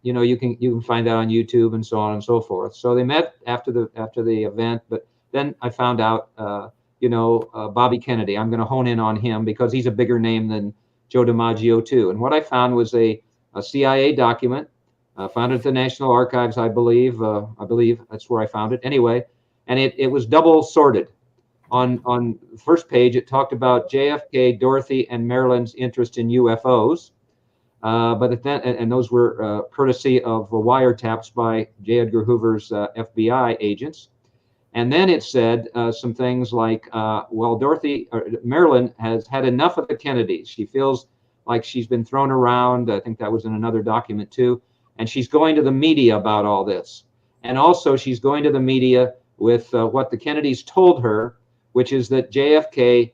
you can find that on YouTube and so on and so forth. So they met after the event, but then I found out Bobby Kennedy. I'm going to hone in on him because he's a bigger name than Joe DiMaggio too. And what I found was a CIA document found at the National Archives, I believe. I believe that's where I found it. Anyway, and it was double sorted. On the first page, it talked about JFK, Dorothy, and Marilyn's interest in UFOs. But then those were courtesy of wiretaps by J. Edgar Hoover's FBI agents. And then it said some things like, Marilyn has had enough of the Kennedys. She feels like she's been thrown around. I think that was in another document too. And she's going to the media about all this. And also she's going to the media with what the Kennedys told her, which is that JFK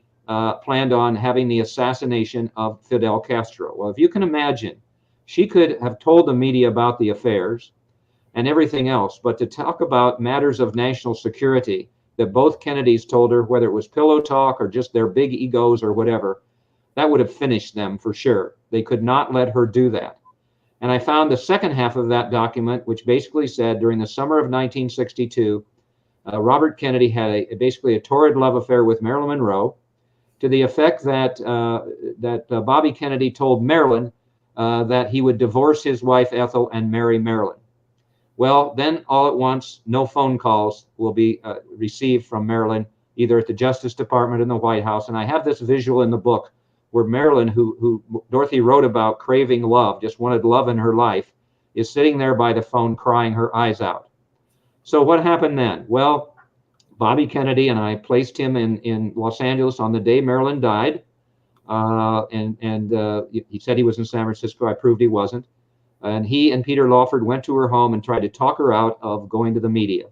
planned on having the assassination of Fidel Castro. Well, if you can imagine, she could have told the media about the affairs and everything else, but to talk about matters of national security that both Kennedys told her, whether it was pillow talk or just their big egos or whatever, that would have finished them for sure. They could not let her do that. And I found the second half of that document, which basically said during the summer of 1962, Robert Kennedy had basically a torrid love affair with Marilyn Monroe, to the effect that Bobby Kennedy told Marilyn that he would divorce his wife Ethel and marry Marilyn. Well, then all at once, no phone calls will be received from Marilyn, either at the Justice Department or in the White House. And I have this visual in the book where Marilyn, who Dorothy wrote about craving love, just wanted love in her life, is sitting there by the phone crying her eyes out. So what happened then? Well, Bobby Kennedy and I placed him in Los Angeles on the day Marilyn died. He said he was in San Francisco. I proved he wasn't. And he and Peter Lawford went to her home and tried to talk her out of going to the media.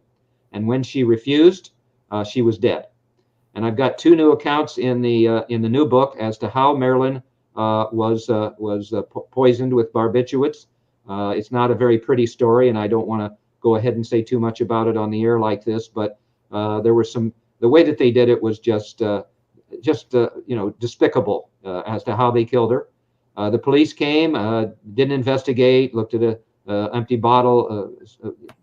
And when she refused, she was dead. And I've got two new accounts in the new book as to how Marilyn was poisoned with barbiturates. It's not a very pretty story, and I don't want to go ahead and say too much about it on the air like this. But there were the way that they did it was just despicable as to how they killed her. The police came, didn't investigate, looked at a empty bottle,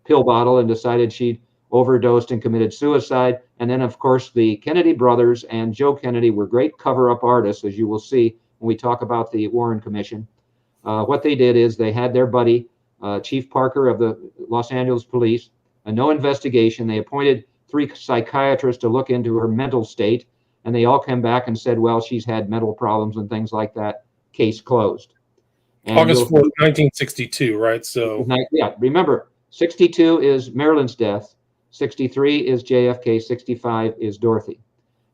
pill bottle, and decided she'd overdosed and committed suicide. And then, of course, the Kennedy brothers and Joe Kennedy were great cover-up artists, as you will see when we talk about the Warren Commission. What they did is they had their buddy, Chief Parker of the Los Angeles Police, no investigation. They appointed 3 psychiatrists to look into her mental state, and they all came back and said, well, she's had mental problems and things like that. Case closed. And August 4th, 1962, right? So yeah, remember, 62 is Marilyn's death, 63 is JFK, 65 is Dorothy.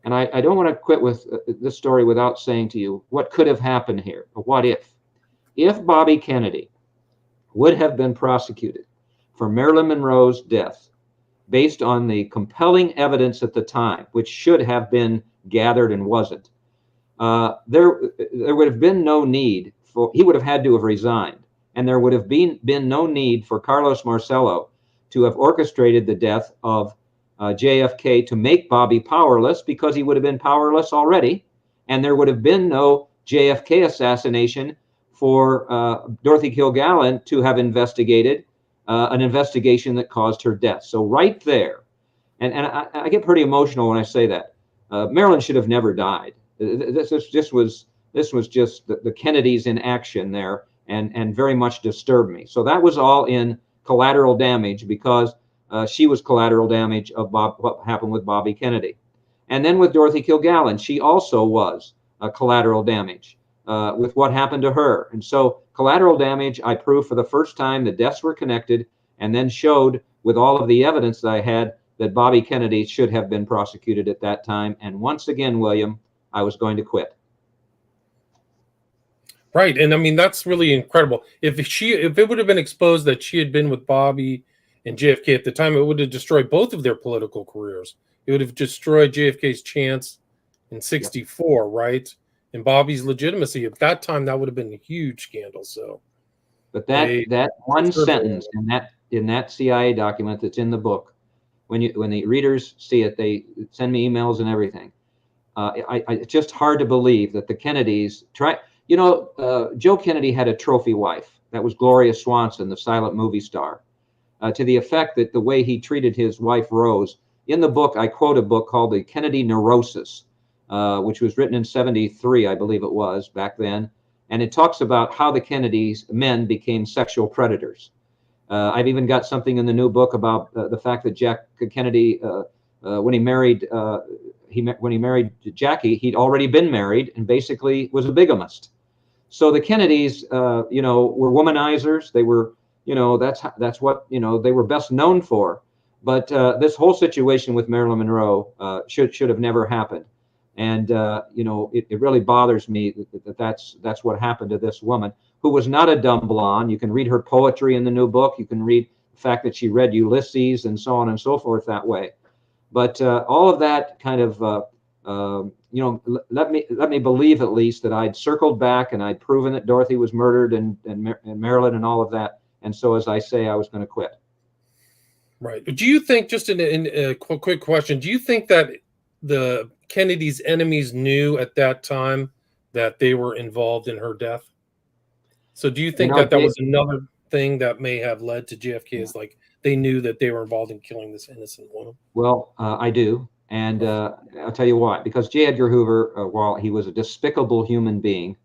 And I don't want to quit with this story without saying to you what could have happened here. What if? If Bobby Kennedy would have been prosecuted for Marilyn Monroe's death based on the compelling evidence at the time, which should have been gathered and wasn't, there would have been no need for, he would have had to have resigned, and there would have been no need for Carlos Marcello to have orchestrated the death of JFK to make Bobby powerless, because he would have been powerless already, and there would have been no JFK assassination for Dorothy Kilgallen to have investigated an investigation that caused her death. So right there, and I get pretty emotional when I say that, Marilyn should have never died. This was just the Kennedys in action there, and very much disturbed me. So that was all in collateral damage, because she was collateral damage of what happened with Bobby Kennedy. And then with Dorothy Kilgallen, she also was collateral damage with what happened to her. And so collateral damage, I proved for the first time the deaths were connected, and then showed with all of the evidence that I had that Bobby Kennedy should have been prosecuted at that time. And once again, William, I was going to quit. right, and I mean that's really incredible. If it would have been exposed that she had been with Bobby and JFK at the time, it would have destroyed both of their political careers. It would have destroyed JFK's chance in '64, yep, right? And Bobby's legitimacy at that time. That would have been a huge scandal. So, but that one sentence in that CIA document that's in the book, when the readers see it, they send me emails and everything. It's just hard to believe that the Kennedys try. You know, Joe Kennedy had a trophy wife. That was Gloria Swanson, the silent movie star, to the effect that the way he treated his wife, Rose, in the book, I quote a book called The Kennedy Neurosis, which was written in '73, I believe it was, back then. And it talks about how the Kennedys, men, became sexual predators. I've even got something in the new book about the fact that Jack Kennedy, when he married Jackie, he'd already been married and basically was a bigamist. So the Kennedys, you know, were womanizers. They were, you know, that's what, you know, they were best known for. But this whole situation with Marilyn Monroe should have never happened. And you know, it really bothers me that's what happened to this woman, who was not a dumb blonde. You can read her poetry in the new book. You can read the fact that she read Ulysses and so on and so forth that way. But all of that kind of, you know, let me believe at least that I'd circled back and I'd proven that Dorothy was murdered and Marilyn and all of that. And so, as I say, I was going to quit. Right. But do you think, just in a quick question, do you think that the Kennedy's enemies knew at that time that they were involved in her death? So do you think that was another thing that may have led to JFK, is like they knew that they were involved in killing this innocent woman? Well, I do. And I'll tell you why. Because J. Edgar Hoover, while he was a despicable human being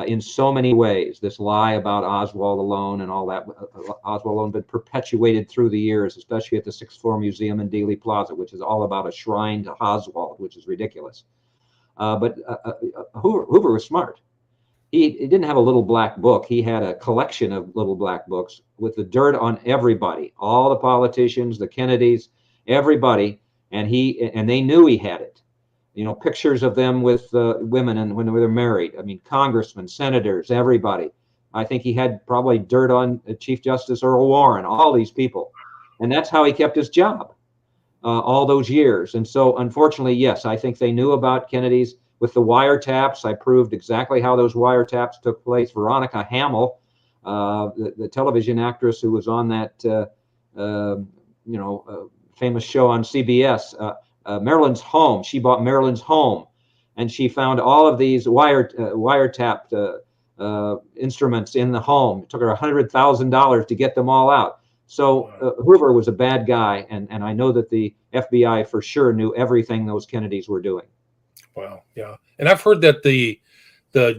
in so many ways, this lie about Oswald alone and all that, Oswald alone, been perpetuated through the years, especially at the Sixth Floor Museum in Dealey Plaza, which is all about a shrine to Oswald, which is ridiculous. But Hoover was smart. He didn't have a little black book. He had a collection of little black books with the dirt on everybody, all the politicians, the Kennedys, everybody, and they knew he had it. You know, pictures of them with women and when they were married. I mean, congressmen, senators, everybody. I think he had probably dirt on Chief Justice Earl Warren, all these people, and that's how he kept his job all those years. And so, unfortunately, yes, I think they knew about Kennedy's. With the wiretaps, I proved exactly how those wiretaps took place. Veronica Hamill, the television actress who was on that, famous show on CBS, Marilyn's home. She bought Marilyn's home, and she found all of these wiretapped instruments in the home. It took her $100,000 to get them all out. So Hoover was a bad guy, and I know that the FBI for sure knew everything those Kennedys were doing. Wow, yeah, and I've heard that the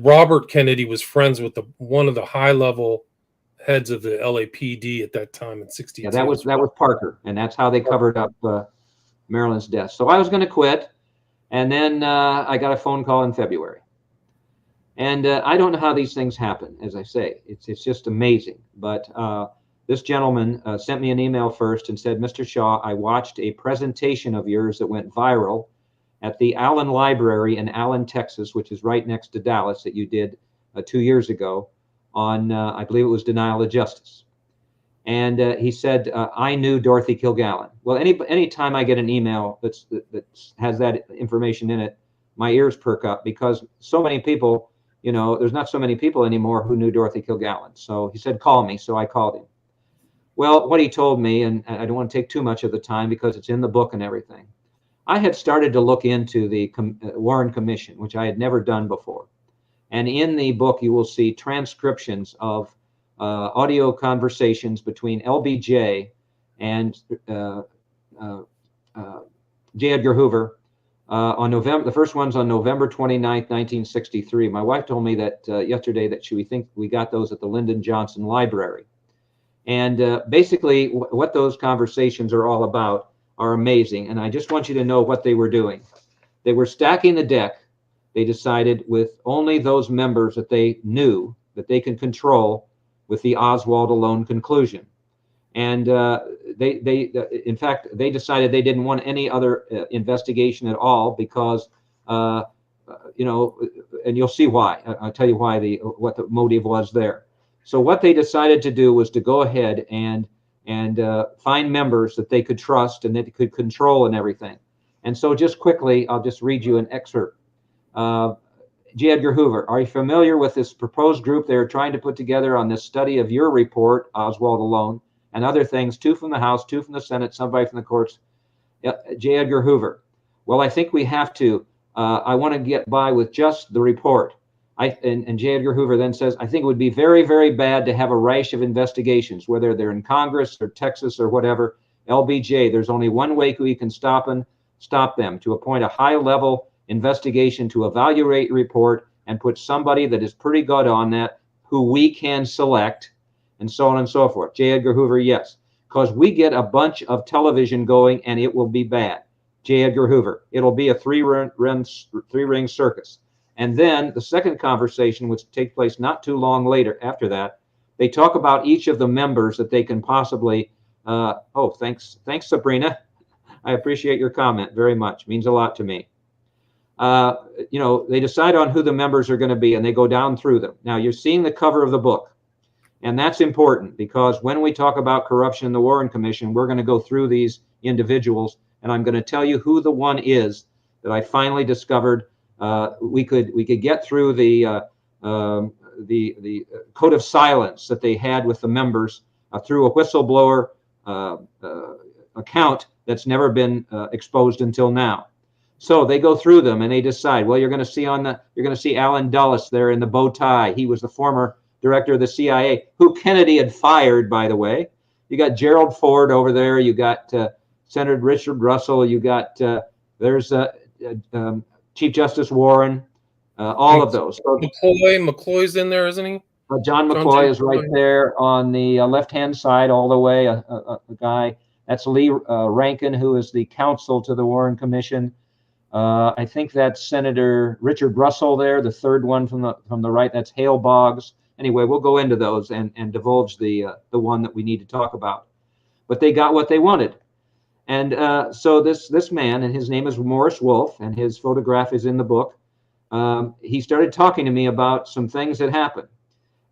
Robert Kennedy was friends with one of the high-level heads of the LAPD at that time in '62. Yeah, that was Parker, and that's how they covered up Marilyn's death. So I was going to quit, and then I got a phone call in February. And I don't know how these things happen. As I say, it's just amazing. But this gentleman sent me an email first and said, Mr. Shaw, I watched a presentation of yours that went viral at the Allen Library in Allen, Texas, which is right next to Dallas, that you did 2 years ago on, I believe it was denial of justice. And he said, I knew Dorothy Kilgallen. Well, any time I get an email that has that information in it, my ears perk up, because so many people, you know, there's not so many people anymore who knew Dorothy Kilgallen. So he said, call me. So I called him. Well, what he told me, and I don't want to take too much of the time because it's in the book and everything, I had started to look into the Warren Commission, which I had never done before. And in the book, you will see transcriptions of audio conversations between LBJ and J. Edgar Hoover on November. The first one's on November 29th, 1963. My wife told me that yesterday that we think we got those at the Lyndon Johnson Library. And basically, what those conversations are all about are amazing. And I just want you to know what they were doing. They were stacking the deck. They decided with only those members that they knew that they can control with the Oswald alone conclusion. And in fact, they decided they didn't want any other investigation at all because, you know, and you'll see why. I'll tell you why what the motive was there. So what they decided to do was to go ahead and find members that they could trust and that they could control and everything. And so just quickly, I'll just read you an excerpt. J. Edgar Hoover, are you familiar with this proposed group they are trying to put together on this study of your report, Oswald alone, and other things, 2 from the House, 2 from the Senate, somebody from the courts? J. Edgar Hoover, well, I think we have to. I want to get by with just the report. And J. Edgar Hoover then says, I think it would be very, very bad to have a rash of investigations, whether they're in Congress or Texas or whatever. LBJ, there's only one way we can stop them, to appoint a high-level investigation to evaluate the report and put somebody that is pretty good on that, who we can select, and so on and so forth. J. Edgar Hoover, yes, because we get a bunch of television going and it will be bad. J. Edgar Hoover, it'll be a three-ring circus. And then the second conversation, which takes place not too long later after that, they talk about each of the members that they can possibly, oh, thanks, Sabrina. I appreciate your comment very much. Means a lot to me. You know, they decide on who the members are going to be and they go down through them. Now, you're seeing the cover of the book. And that's important because when we talk about corruption in the Warren Commission, we're going to go through these individuals. And I'm going to tell you who the one is that I finally discovered. We could get through the code of silence that they had with the members through a whistleblower account that's never been exposed until now. So they go through them and they decide, well, you're going to see Alan Dulles there in the bow tie. He was the former director of the CIA, who Kennedy had fired, by the way. You got Gerald Ford over there. You got Senator Richard Russell. You got there's Chief Justice Warren. All of those. So, McCloy's in there, isn't he? John McCloy is right there on the left-hand side, all the way. A guy. That's Lee Rankin, who is the counsel to the Warren Commission. I think that's Senator Richard Russell there, the third one from the right. That's Hale Boggs. Anyway, we'll go into those and divulge the one that we need to talk about. But they got what they wanted. And so this man, and his name is Morris Wolf, and his photograph is in the book. He started talking to me about some things that happened.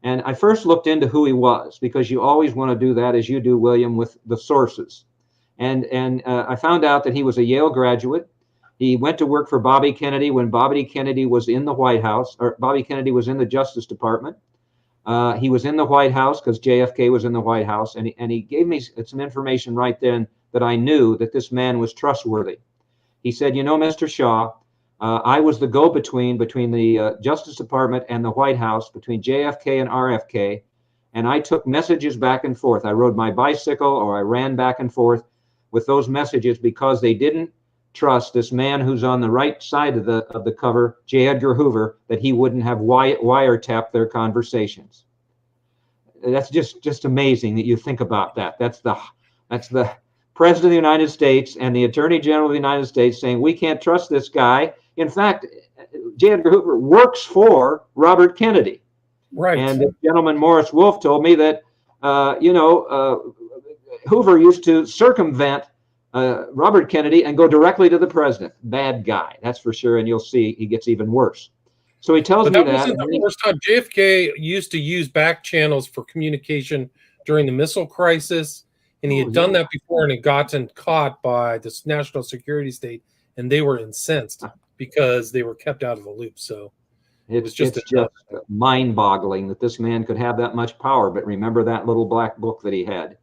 And I first looked into who he was, because you always want to do that, as you do, William, with the sources. And I found out that he was a Yale graduate. He went to work for Bobby Kennedy when Bobby Kennedy was in the White House, or Bobby Kennedy was in the Justice Department. He was in the White House because JFK was in the White House, and he gave me some information right then that I knew that this man was trustworthy. He said, you know, Mr. Shaw, I was the go-between between the Justice Department and the White House, between JFK and RFK, and I took messages back and forth. I rode my bicycle or I ran back and forth with those messages because they didn't trust this man who's on the right side of the cover, J. Edgar Hoover, that he wouldn't have wiretapped their conversations. That's just amazing that you think about that. That's the President of the United States and the Attorney General of the United States saying, we can't trust this guy. In fact, J. Edgar Hoover works for Robert Kennedy. Right. And the gentleman, Morris Wolf, told me that, Hoover used to circumvent Robert Kennedy and go directly to the president. Bad guy, that's for sure. And you'll see he gets even worse. So he tells me that. Wasn't the first time. JFK used to use back channels for communication during the missile crisis. And he had done that before and had gotten caught by the national security state. And they were incensed because they were kept out of the loop. So it's just mind-boggling that this man could have that much power. But remember that little black book that he had.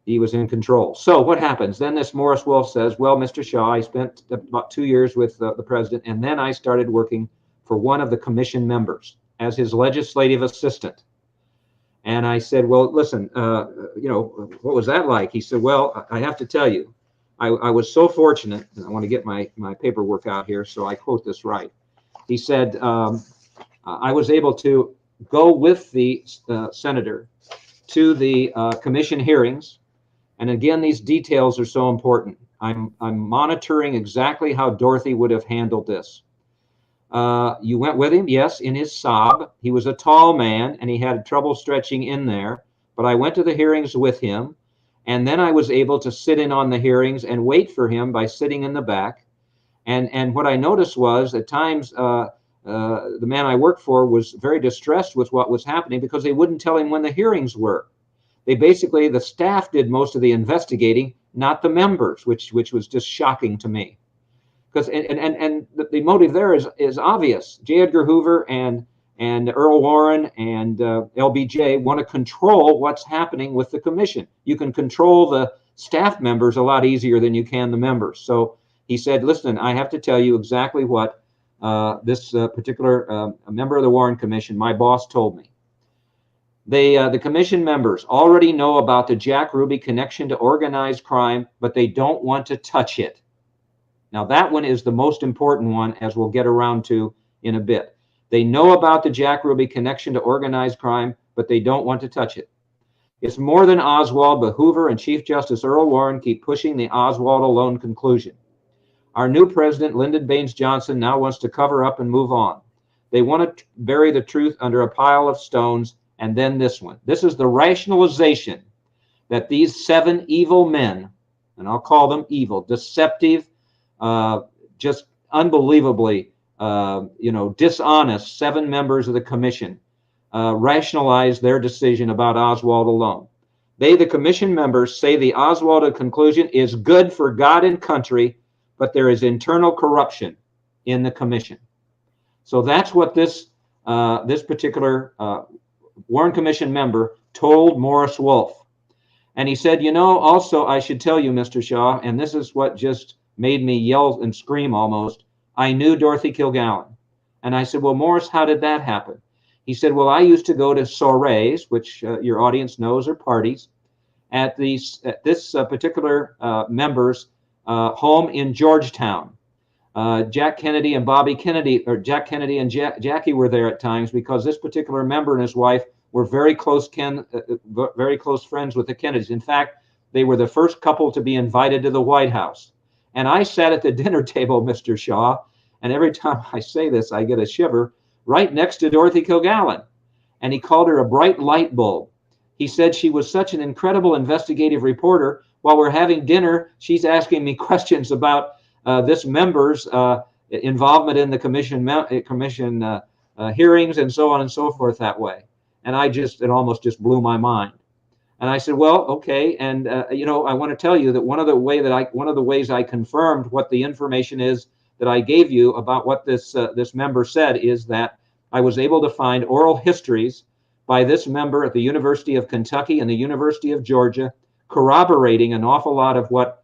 He was in control. So what happens? Then this Morris Wolf says, well, Mr. Shaw, I spent about 2 years with the president, and then I started working for one of the commission members as his legislative assistant. And I said, well, listen, what was that like? He said, well, I have to tell you, I was so fortunate, and I want to get my paperwork out here so I quote this right. He said, I was able to go with the senator to the commission hearings. And again, these details are so important. I'm monitoring exactly how Dorothy would have handled this. You went with him? Yes, in his Saab. He was a tall man and he had trouble stretching in there, but I went to the hearings with him, and then I was able to sit in on the hearings and wait for him by sitting in the back. And what I noticed was at times the man I worked for was very distressed with what was happening because they wouldn't tell him when the hearings were. They basically, the staff did most of the investigating, not the members, which was just shocking to me. Because and the motive there is obvious. J. Edgar Hoover and Earl Warren and LBJ want to control what's happening with the commission. You can control the staff members a lot easier than you can the members. So he said, listen, I have to tell you exactly what this particular member of the Warren Commission, my boss, told me. The commission members already know about the Jack Ruby connection to organized crime, but they don't want to touch it. Now, that one is the most important one, as we'll get around to in a bit. They know about the Jack Ruby connection to organized crime, but they don't want to touch it. It's more than Oswald, but Hoover and Chief Justice Earl Warren keep pushing the Oswald alone conclusion. Our new president, Lyndon Baines Johnson, now wants to cover up and move on. They want to bury the truth under a pile of stones, and then this one. This is the rationalization that these 7 evil men, and I'll call them evil, deceptive, just unbelievably, dishonest 7 members of the commission rationalized their decision about Oswald alone. They, the commission members, say the Oswald conclusion is good for God and country, but there is internal corruption in the commission. So that's what this particular Warren Commission member told Morris Wolf. And he said, also I should tell you, Mr. Shaw, and this is what just made me yell and scream almost, I knew Dorothy Kilgallen. And I said, well, Morris, how did that happen? He said, well, I used to go to soirees, which your audience knows are parties, at this particular member's home in Georgetown. Jack Kennedy and Bobby Kennedy, or Jack Kennedy and Jackie were there at times because this particular member and his wife were very close friends with the Kennedys. In fact, they were the first couple to be invited to the White House. And I sat at the dinner table, Mr. Shaw, and every time I say this, I get a shiver, right next to Dorothy Kilgallen. And he called her a bright light bulb. He said she was such an incredible investigative reporter. While we're having dinner, she's asking me questions about this member's involvement in the commission hearings and so on and so forth that way. And it almost just blew my mind. And I said, well, okay. And, I want to tell you that one of the ways I confirmed what the information is that I gave you about what this member said is that I was able to find oral histories by this member at the University of Kentucky and the University of Georgia, corroborating an awful lot of what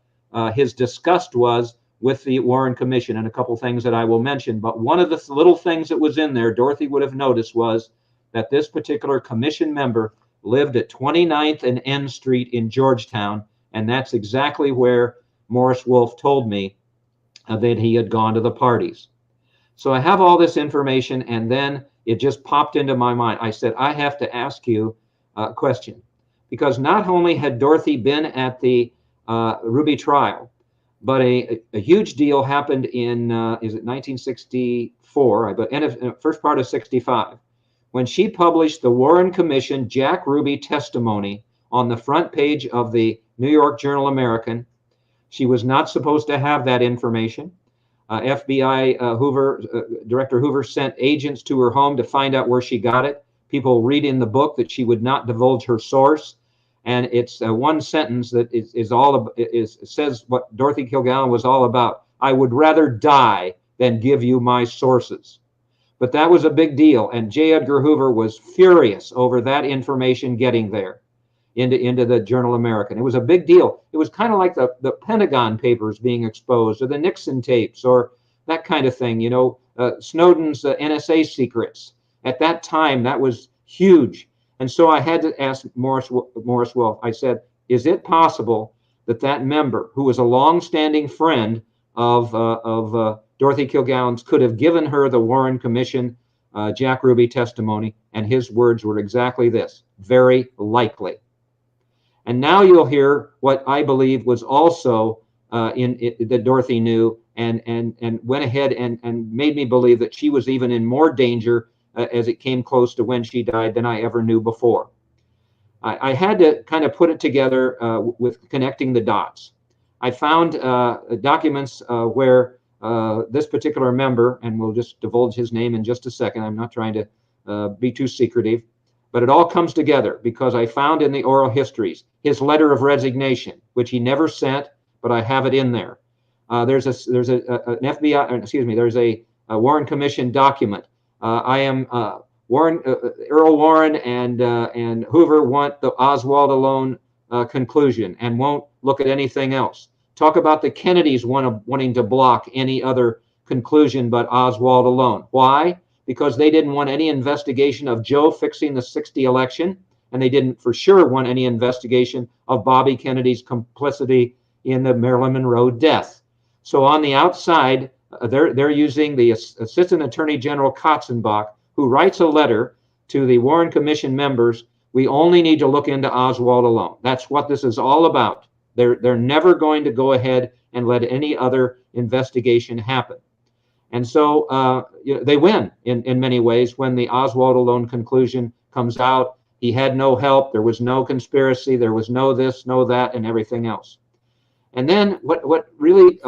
his disgust was with the Warren Commission and a couple things that I will mention. But one of the little things that was in there, Dorothy would have noticed, was that this particular commission member lived at 29th and N Street in Georgetown, and that's exactly where Morris Wolf told me that he had gone to the parties. So I have all this information, and then it just popped into my mind. I said, I have to ask you a question, because not only had Dorothy been at the Ruby trial. But a huge deal happened in, is it 1964, but first part of 65, when she published the Warren Commission Jack Ruby testimony on the front page of the New York Journal American. She was not supposed to have that information. FBI Director Hoover sent agents to her home to find out where she got it. People read in the book that she would not divulge her source. And it's one sentence that says what Dorothy Kilgallen was all about. I would rather die than give you my sources. But that was a big deal, and J. Edgar Hoover was furious over that information getting there into the Journal American. It was a big deal. It was kind of like the Pentagon Papers being exposed, or the Nixon tapes, or that kind of thing. You know, Snowden's NSA secrets. At that time, that was huge. And so I had to ask Morris Wolf, I said, is it possible that that member, who was a long-standing friend of Dorothy Kilgallen's, could have given her the Warren Commission Jack Ruby testimony? And his words were exactly this: very likely. And now you'll hear what I believe was also that Dorothy knew and went ahead and made me believe that she was even in more danger as it came close to when she died than I ever knew before. I had to kind of put it together with connecting the dots. I found documents where this particular member, and we'll just divulge his name in just a second, I'm not trying to be too secretive, but it all comes together because I found in the oral histories his letter of resignation, which he never sent, but I have it in there. There's an FBI, excuse me, there's a Warren Commission document. Earl Warren and Hoover want the Oswald alone conclusion and won't look at anything else. Talk about the Kennedys wanting to block any other conclusion but Oswald alone. Why? Because they didn't want any investigation of Joe fixing the '60 election, and they didn't for sure want any investigation of Bobby Kennedy's complicity in the Marilyn Monroe death. So on the outside, they're using the Assistant Attorney General Katzenbach, who writes a letter to the Warren Commission members. We only need to look into Oswald alone. That's what this is all about. They're never going to go ahead and let any other investigation happen. And so they win in many ways when the Oswald alone conclusion comes out. He had no help. There was no conspiracy. There was no this, no that, and everything else. And then what really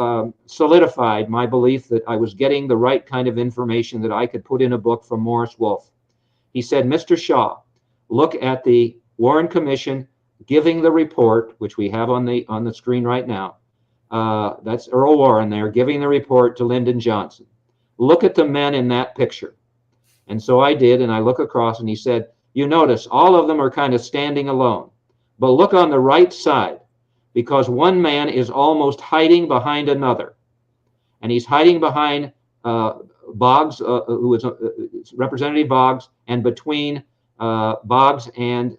solidified my belief that I was getting the right kind of information that I could put in a book from Morris Wolf. He said, Mr. Shaw, look at the Warren Commission giving the report, which we have on the screen right now. That's Earl Warren there giving the report to Lyndon Johnson. Look at the men in that picture. And so I did, and I look across, and he said, you notice all of them are kind of standing alone. But look on the right side, because one man is almost hiding behind another. And he's hiding behind Boggs, who is Representative Boggs, and between Boggs and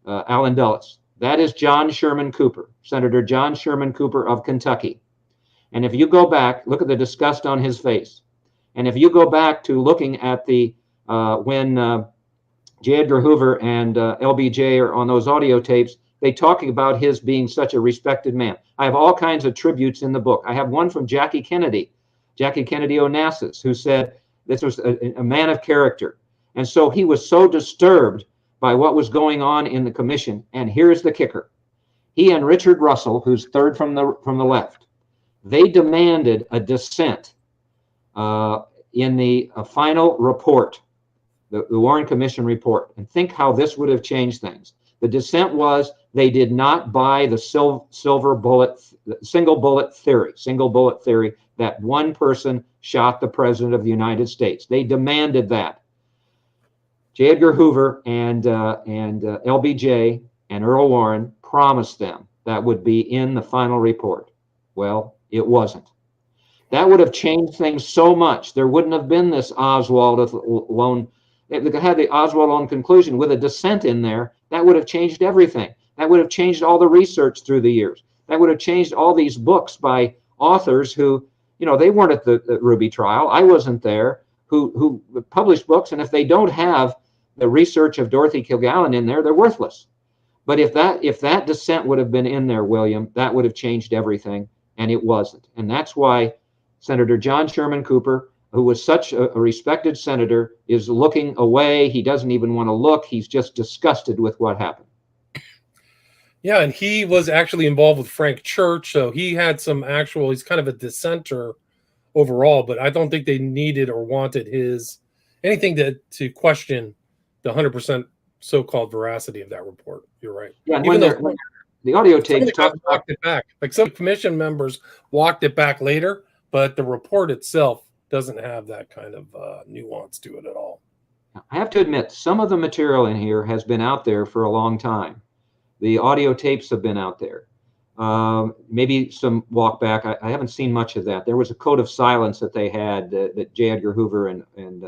Allen Dulles. That is John Sherman Cooper, Senator John Sherman Cooper of Kentucky. And if you go back, look at the disgust on his face. And if you go back to looking at the when J. Edgar Hoover and LBJ are on those audio tapes, they talking about his being such a respected man. I have all kinds of tributes in the book. I have one from Jackie Kennedy Onassis, who said this was a man of character. And so he was so disturbed by what was going on in the commission. And here's the kicker. He and Richard Russell, who's third from the left, they demanded a dissent in the final report, the Warren Commission report. And think how this would have changed things. The dissent was they did not buy the single bullet theory that one person shot the president of the United States. They demanded that. J. Edgar Hoover and LBJ and Earl Warren promised them that would be in the final report. Well, it wasn't. That would have changed things so much. There wouldn't have been this Oswald alone. They had the Oswald alone conclusion with a dissent in there. That would have changed everything. That would have changed all the research through the years. That would have changed all these books by authors who, they weren't at the Ruby trial. I wasn't there, who published books. And if they don't have the research of Dorothy Kilgallen in there, they're worthless. But if that dissent would have been in there, William, that would have changed everything, and it wasn't. And that's why Senator John Sherman Cooper, who was such a respected senator, is looking away. He doesn't even want to look. He's just disgusted with what happened. Yeah, and he was actually involved with Frank Church, so he had some actual, he's kind of a dissenter overall, but I don't think they needed or wanted his anything to question the 100% so-called veracity of that report. You're right. Yeah, and even when the audio tapes walked it back, like some commission members walked it back later, but the report itself doesn't have that kind of nuance to it at all. I have to admit, some of the material in here has been out there for a long time. The audio tapes have been out there. Maybe some walk back. I haven't seen much of that. There was a code of silence that they had that J. Edgar Hoover and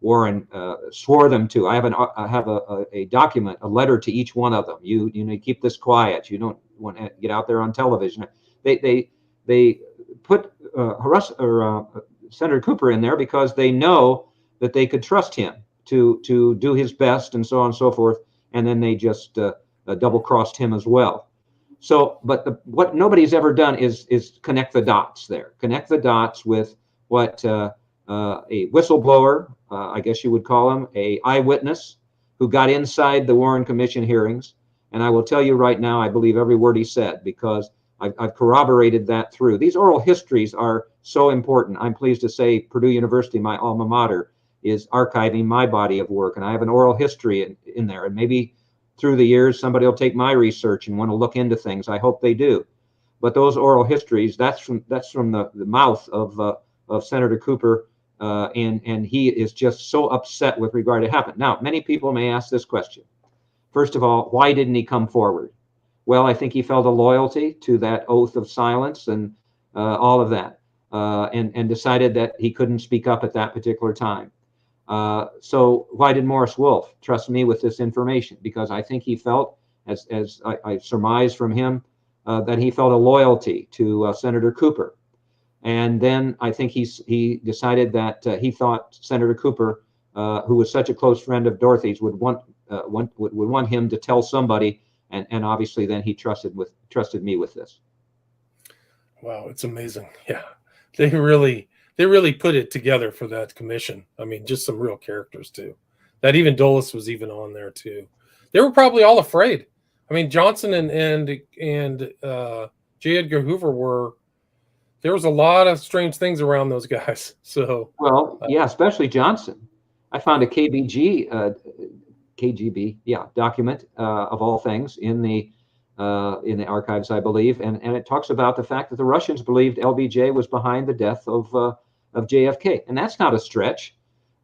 Warren swore them to. I have a document, a letter to each one of them. You know, keep this quiet. You don't want to get out there on television. They put Senator Cooper in there because they know that they could trust him to do his best and so on and so forth. And then they just double-crossed him as well. So, but what nobody's ever done is connect the dots there. Connect the dots with what a whistleblower, I guess you would call him, a eyewitness who got inside the Warren Commission hearings. And I will tell you right now, I believe every word he said because I've corroborated that through. These oral histories are so important. I'm pleased to say Purdue University, my alma mater, is archiving my body of work, and I have an oral history in there. And maybe through the years, somebody will take my research and want to look into things. I hope they do. But those oral histories, that's from the mouth of Senator Cooper, and he is just so upset with regard to what happened. Now, many people may ask this question. First of all, why didn't he come forward? Well, I think he felt a loyalty to that oath of silence and all of that, and decided that he couldn't speak up at that particular time. So why did Morris Wolf trust me with this information? Because I think he felt, as I surmise from him, that he felt a loyalty to Senator Cooper. And then I think he decided that he thought Senator Cooper, who was such a close friend of Dorothy's, would want him to tell somebody, and obviously then he trusted me with this. Wow, it's amazing. Yeah, they really put it together for that commission. I mean, just some real characters too. That even Dulles was even on there too. They were probably all afraid. I mean, Johnson and J. Edgar Hoover there was a lot of strange things around those guys. So yeah, especially Johnson. I found a KGB document of all things in the archives, I believe, and it talks about the fact that the Russians believed LBJ was behind the death of JFK, and that's not a stretch.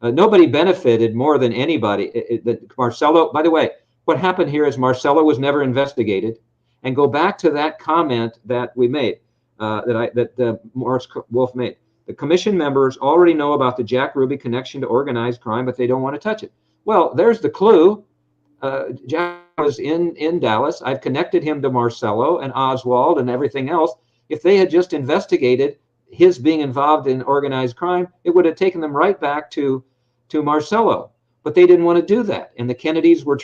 Nobody benefited more than anybody. Marcello, by the way, what happened here is Marcello was never investigated. And go back to that comment that we made, that Morris Wolf made. The commission members already know about the Jack Ruby connection to organized crime, but they don't want to touch it. Well, there's the clue. Jack was in Dallas. I've connected him to Marcello and Oswald and everything else. If they had just investigated his being involved in organized crime, it would have taken them right back to Marcello. But they didn't want to do that. And the Kennedys were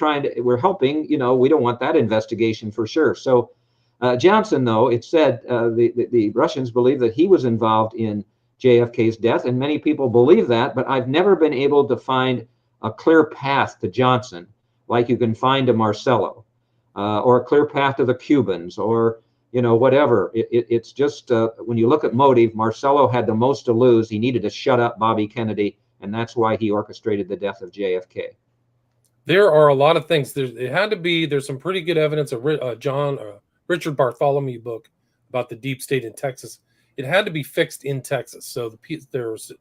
helping, we don't want that investigation for sure. So Johnson, though, it said the Russians believe that he was involved in JFK's death, and many people believe that, but I've never been able to find a clear path to Johnson like you can find to Marcello, or a clear path to the Cubans, or whatever. It's just when you look at motive, Marcello had the most to lose. He needed to shut up Bobby Kennedy, and that's why he orchestrated the death of JFK. There are a lot of things. There's some pretty good evidence of Richard Bartholomew book about the deep state in Texas. It had to be fixed in Texas. So there's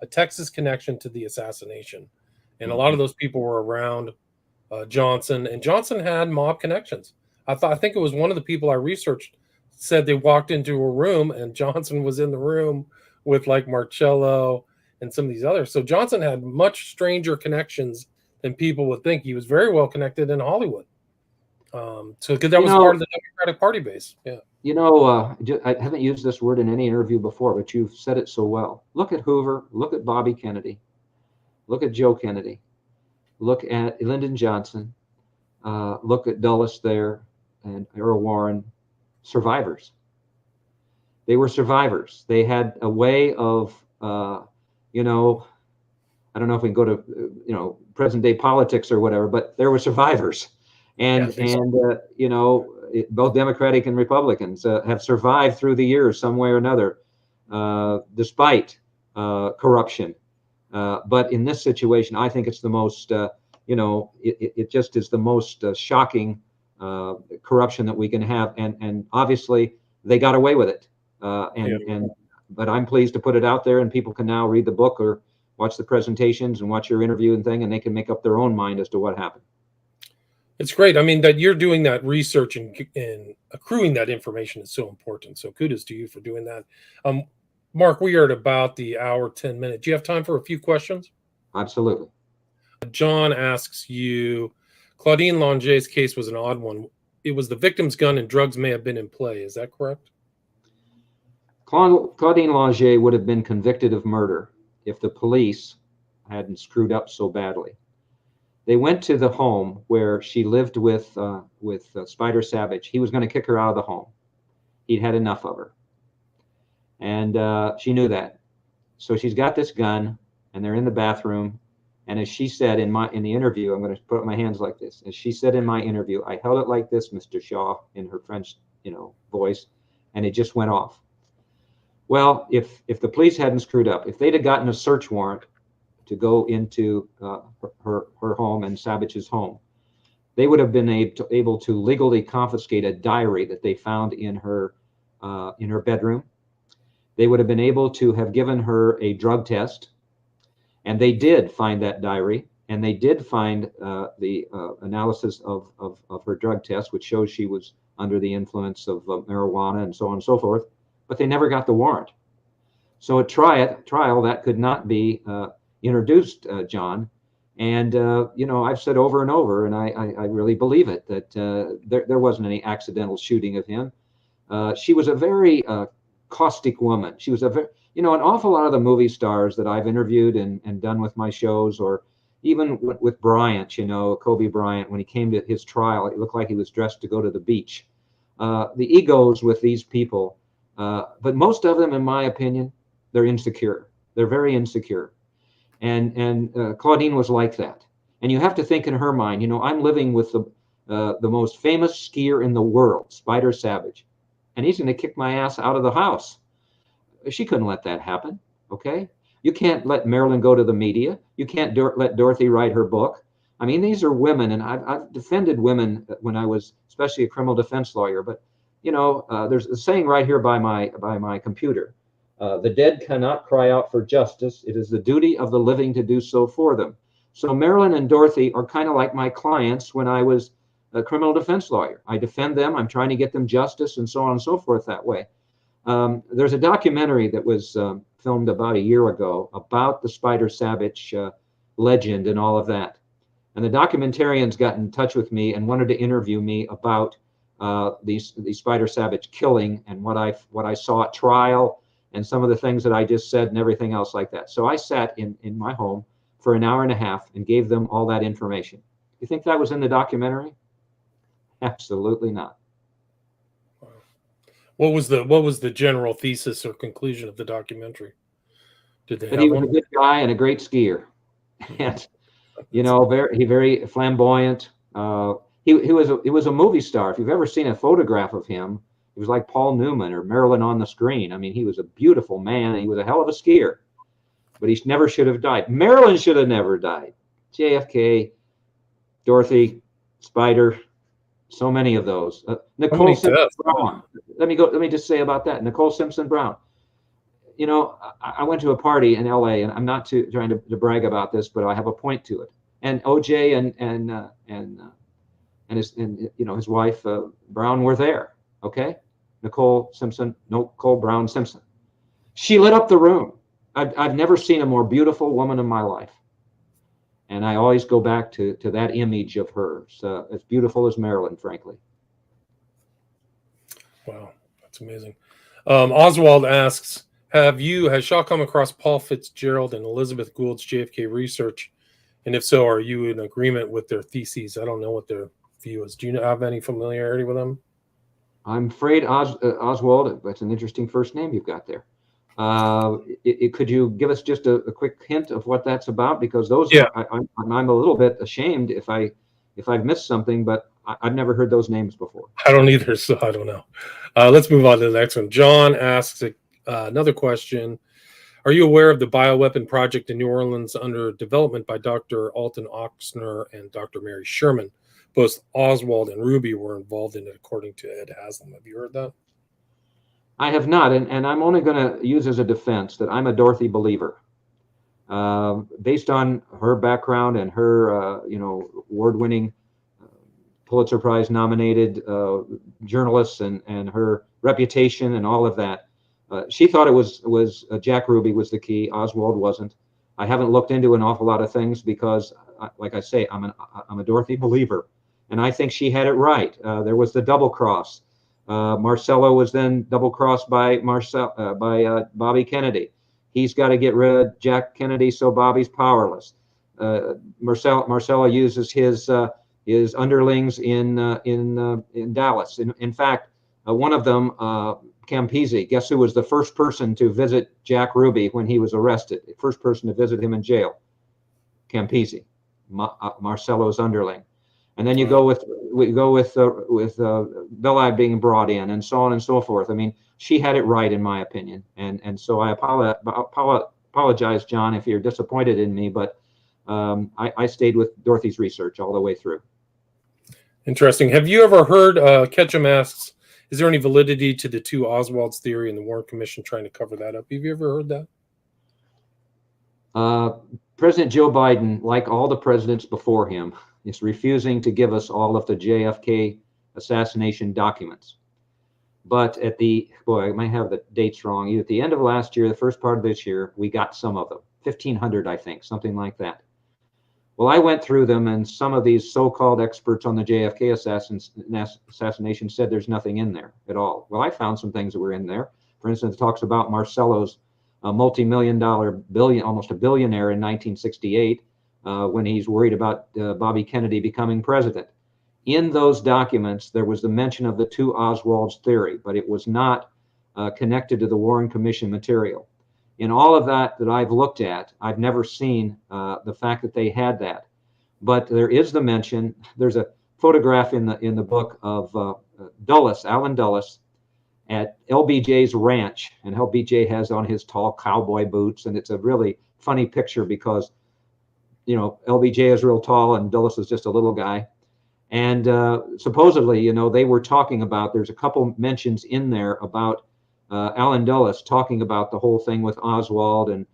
a Texas connection to the assassination. And a lot of those people were around Johnson, and Johnson had mob connections. I think it was one of the people I researched said they walked into a room and Johnson was in the room with like Marcello and some of these others. So Johnson had much stranger connections than people would think. He was very well connected in Hollywood. Because that was part of the Democratic Party base. Yeah. I haven't used this word in any interview before, but you've said it so well. Look at Hoover. Look at Bobby Kennedy. Look at Joe Kennedy. Look at Lyndon Johnson. look at Dulles there and Earl Warren, survivors. They were survivors. They had a way of, you know, I don't know if we can go to, you know, present day politics or whatever, but there were survivors. And, you know, both Democratic and Republicans have survived through the years some way or another, despite corruption. But in this situation, I think it's the most, you know, it just is the most shocking corruption that we can have. And obviously they got away with it. But I'm pleased to put it out there, and people can now read the book or watch the presentations and watch your interview and thing, and they can make up their own mind as to what happened. It's great. I mean, that you're doing that research and accruing that information is so important. So kudos to you for doing that. Mark, we are at about the hour, 10 minutes. Do you have time for a few questions? Absolutely. John asks you, Claudine Langier's case was an odd one. It was the victim's gun and drugs may have been in play. Is that correct? Claudine Langier would have been convicted of murder if the police hadn't screwed up so badly. They went to the home where she lived with Spider Savage. He was going to kick her out of the home. He'd had enough of her. And she knew that. So she's got this gun, and they're in the bathroom. And as she said in the interview, I'm going to put up my hands like this. As she said in my interview, I held it like this, Mr. Shaw, in her French, you know, voice, and it just went off. Well, if the police hadn't screwed up, if they'd have gotten a search warrant to go into her home and Savage's home, they would have been able to legally confiscate a diary that they found in her bedroom. They would have been able to have given her a drug test, and they did find that diary, and they did find the analysis of her drug test, which shows she was under the influence of marijuana and so on and so forth. But they never got the warrant. So at trial, that could not be introduced, John. And, you know, I've said over and over, and I really believe it, that there wasn't any accidental shooting of him. She was a very caustic woman. She was you know, an awful lot of the movie stars that I've interviewed and done with my shows, or even with Bryant, you know, Kobe Bryant, when he came to his trial, it looked like he was dressed to go to the beach. The egos with these people, but most of them, in my opinion, they're insecure. They're very insecure. And Claudine was like that. And you have to think in her mind, you know, I'm living with the most famous skier in the world, Spider Savage, and he's going to kick my ass out of the house. She couldn't let that happen, okay? You can't let Marilyn go to the media. You can't let Dorothy write her book. I mean, these are women, and I've defended women when I was, especially a criminal defense lawyer. But you know, there's a saying right here by my computer: the dead cannot cry out for justice. It is the duty of the living to do so for them. So Marilyn and Dorothy are kind of like my clients when I was a criminal defense lawyer. I defend them. I'm trying to get them justice and so on and so forth that way. There's a documentary that was filmed about a year ago about the Spider Savage legend and all of that. And the documentarians got in touch with me and wanted to interview me about the Spider Savage killing and what I saw at trial and some of the things that I just said and everything else like that. So I sat in my home for an hour and a half and gave them all that information. You think that was in the documentary? Absolutely not. What was the general thesis or conclusion of the documentary? Did they But he was a good guy and a great skier, and you know, very flamboyant. He was a movie star. If you've ever seen a photograph of him, he was like Paul Newman or Marilyn on the screen. I mean, he was a beautiful man, and he was a hell of a skier. But he never should have died. Marilyn should have never died. JFK, Dorothy, Spider. So many of those. Nicole Simpson Brown. Let me just say about that. Nicole Simpson Brown. You know, I went to a party in LA, and I'm not trying to brag about this, but I have a point to it. And OJ and his wife Brown were there. Okay, Nicole Brown Simpson. She lit up the room. I've never seen a more beautiful woman in my life. And I always go back to that image of her. So as beautiful as Marilyn, frankly. Wow, that's amazing. Oswald asks, has Shaw come across Paul Fitzgerald and Elizabeth Gould's JFK research? And if so, are you in agreement with their theses? I don't know what their view is. Do you have any familiarity with him? I'm afraid Oswald, that's an interesting first name you've got there. Could you give us just a quick hint of what that's about? Because those, Yeah. I'm a little bit ashamed if I've missed something, but I've never heard those names before. I don't either, so I don't know. Let's move on to the next one. John asks another question. Are you aware of the bioweapon project in New Orleans under development by Dr. Alton Oxner and Dr. Mary Sherman? Both Oswald and Ruby were involved in it, according to Ed Haslam. Have you heard that? I have not, and I'm only going to use as a defense that I'm a Dorothy believer. Based on her background and her, award-winning, Pulitzer Prize nominated journalists and her reputation and all of that, she thought it was Jack Ruby was the key. Oswald wasn't. I haven't looked into an awful lot of things because, like I say, I'm a Dorothy believer, and I think she had it right. There was the double cross. Marcello was then double crossed by Bobby Kennedy. He's got to get rid of Jack Kennedy, so Bobby's powerless. Marcello uses his underlings in Dallas. In fact, one of them, Campisi, guess who was the first person to visit Jack Ruby when he was arrested? The first person to visit him in jail, Campisi, Marcello's underling. And then you go with Belli being brought in, and so on and so forth. I mean, she had it right, in my opinion. And so I apologize, John, if you're disappointed in me, but I stayed with Dorothy's research all the way through. Interesting. Have you ever heard, Ketchum asks, is there any validity to the two Oswald's theory and the Warren Commission trying to cover that up? Have you ever heard that? President Joe Biden, like all the presidents before him, is refusing to give us all of the JFK assassination documents. But I might have the dates wrong. Either at the end of last year, the first part of this year, we got some of them, 1,500, I think, something like that. Well, I went through them, and some of these so-called experts on the JFK assassination said there's nothing in there at all. Well, I found some things that were in there. For instance, it talks about Marcello's multi-million-dollar almost a billionaire in 1968 when he's worried about Bobby Kennedy becoming president. In those documents, there was the mention of the two Oswald's theory, but it was not connected to the Warren Commission material. In all of that I've looked at, I've never seen the fact that they had that. But there is the mention. There's a photograph in the book of Alan Dulles, at LBJ's ranch, and LBJ has on his tall cowboy boots, and it's a really funny picture because, LBJ is real tall and Dulles is just a little guy. And supposedly, they were talking about, there's a couple mentions in there about Alan Dulles talking about the whole thing with Oswald and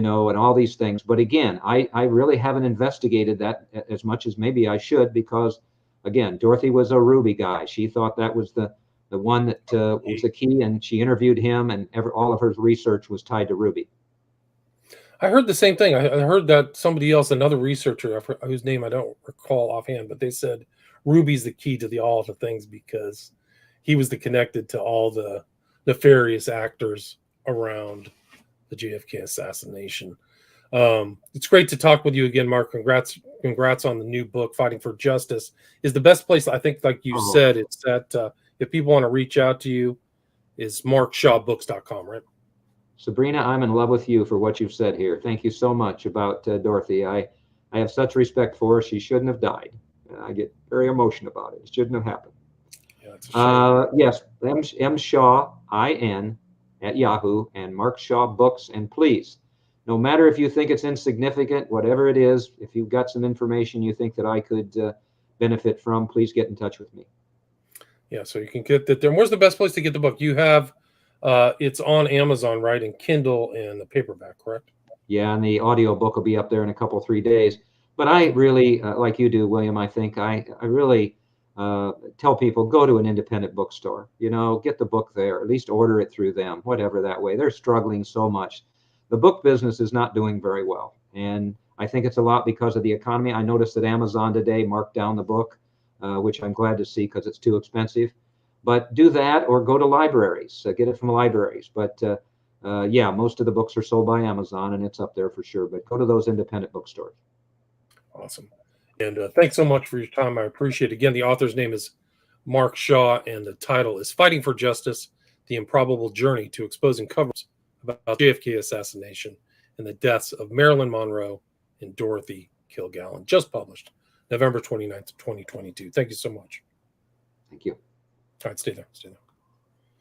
all these things. But again, I really haven't investigated that as much as maybe I should, because again, Dorothy was a Ruby guy. She thought that was the one that was the key, and she interviewed him, and all of her research was tied to Ruby. I heard the same thing. I heard that somebody else, another researcher, whose name I don't recall offhand, but they said Ruby's the key to all the things because he was connected to all the nefarious actors around the JFK assassination. It's great to talk with you again, Mark. Congrats on the new book, Fighting for Justice. Is the best place, I think, like you said, it's that if people want to reach out to you, is markshawbooks.com, right? Sabrina, I'm in love with you for what you've said here. Thank you so much about Dorothy. I have such respect for her. She shouldn't have died. I get very emotional about it. It shouldn't have happened. Yeah, it's a shame. Yes, M. Shaw, IN, at Yahoo, and Mark Shaw Books. And please, no matter if you think it's insignificant, whatever it is, if you've got some information you think that I could benefit from, please get in touch with me. Yeah, so you can get that there. Where's the best place to get the book? You have, it's on Amazon, right? And Kindle and the paperback, correct? Yeah, and the audio book will be up there in a couple, 3 days. But I really, like you do, William, I think I really tell people, go to an independent bookstore. Get the book there. At least order it through them, whatever that way. They're struggling so much. The book business is not doing very well. And I think it's a lot because of the economy. I noticed that Amazon today marked down the book, which I'm glad to see because it's too expensive. But do that or go to libraries. Get it from libraries. But yeah, most of the books are sold by Amazon, and it's up there for sure. But go to those independent bookstores. Awesome. And thanks so much for your time. I appreciate it. Again, the author's name is Mark Shaw, and the title is Fighting for Justice, The Improbable Journey to Exposing Cover-ups about JFK Assassination and the Deaths of Marilyn Monroe and Dorothy Kilgallen. Just published November 29th, 2022. Thank you so much. Thank you. All right, stay there. Stay there.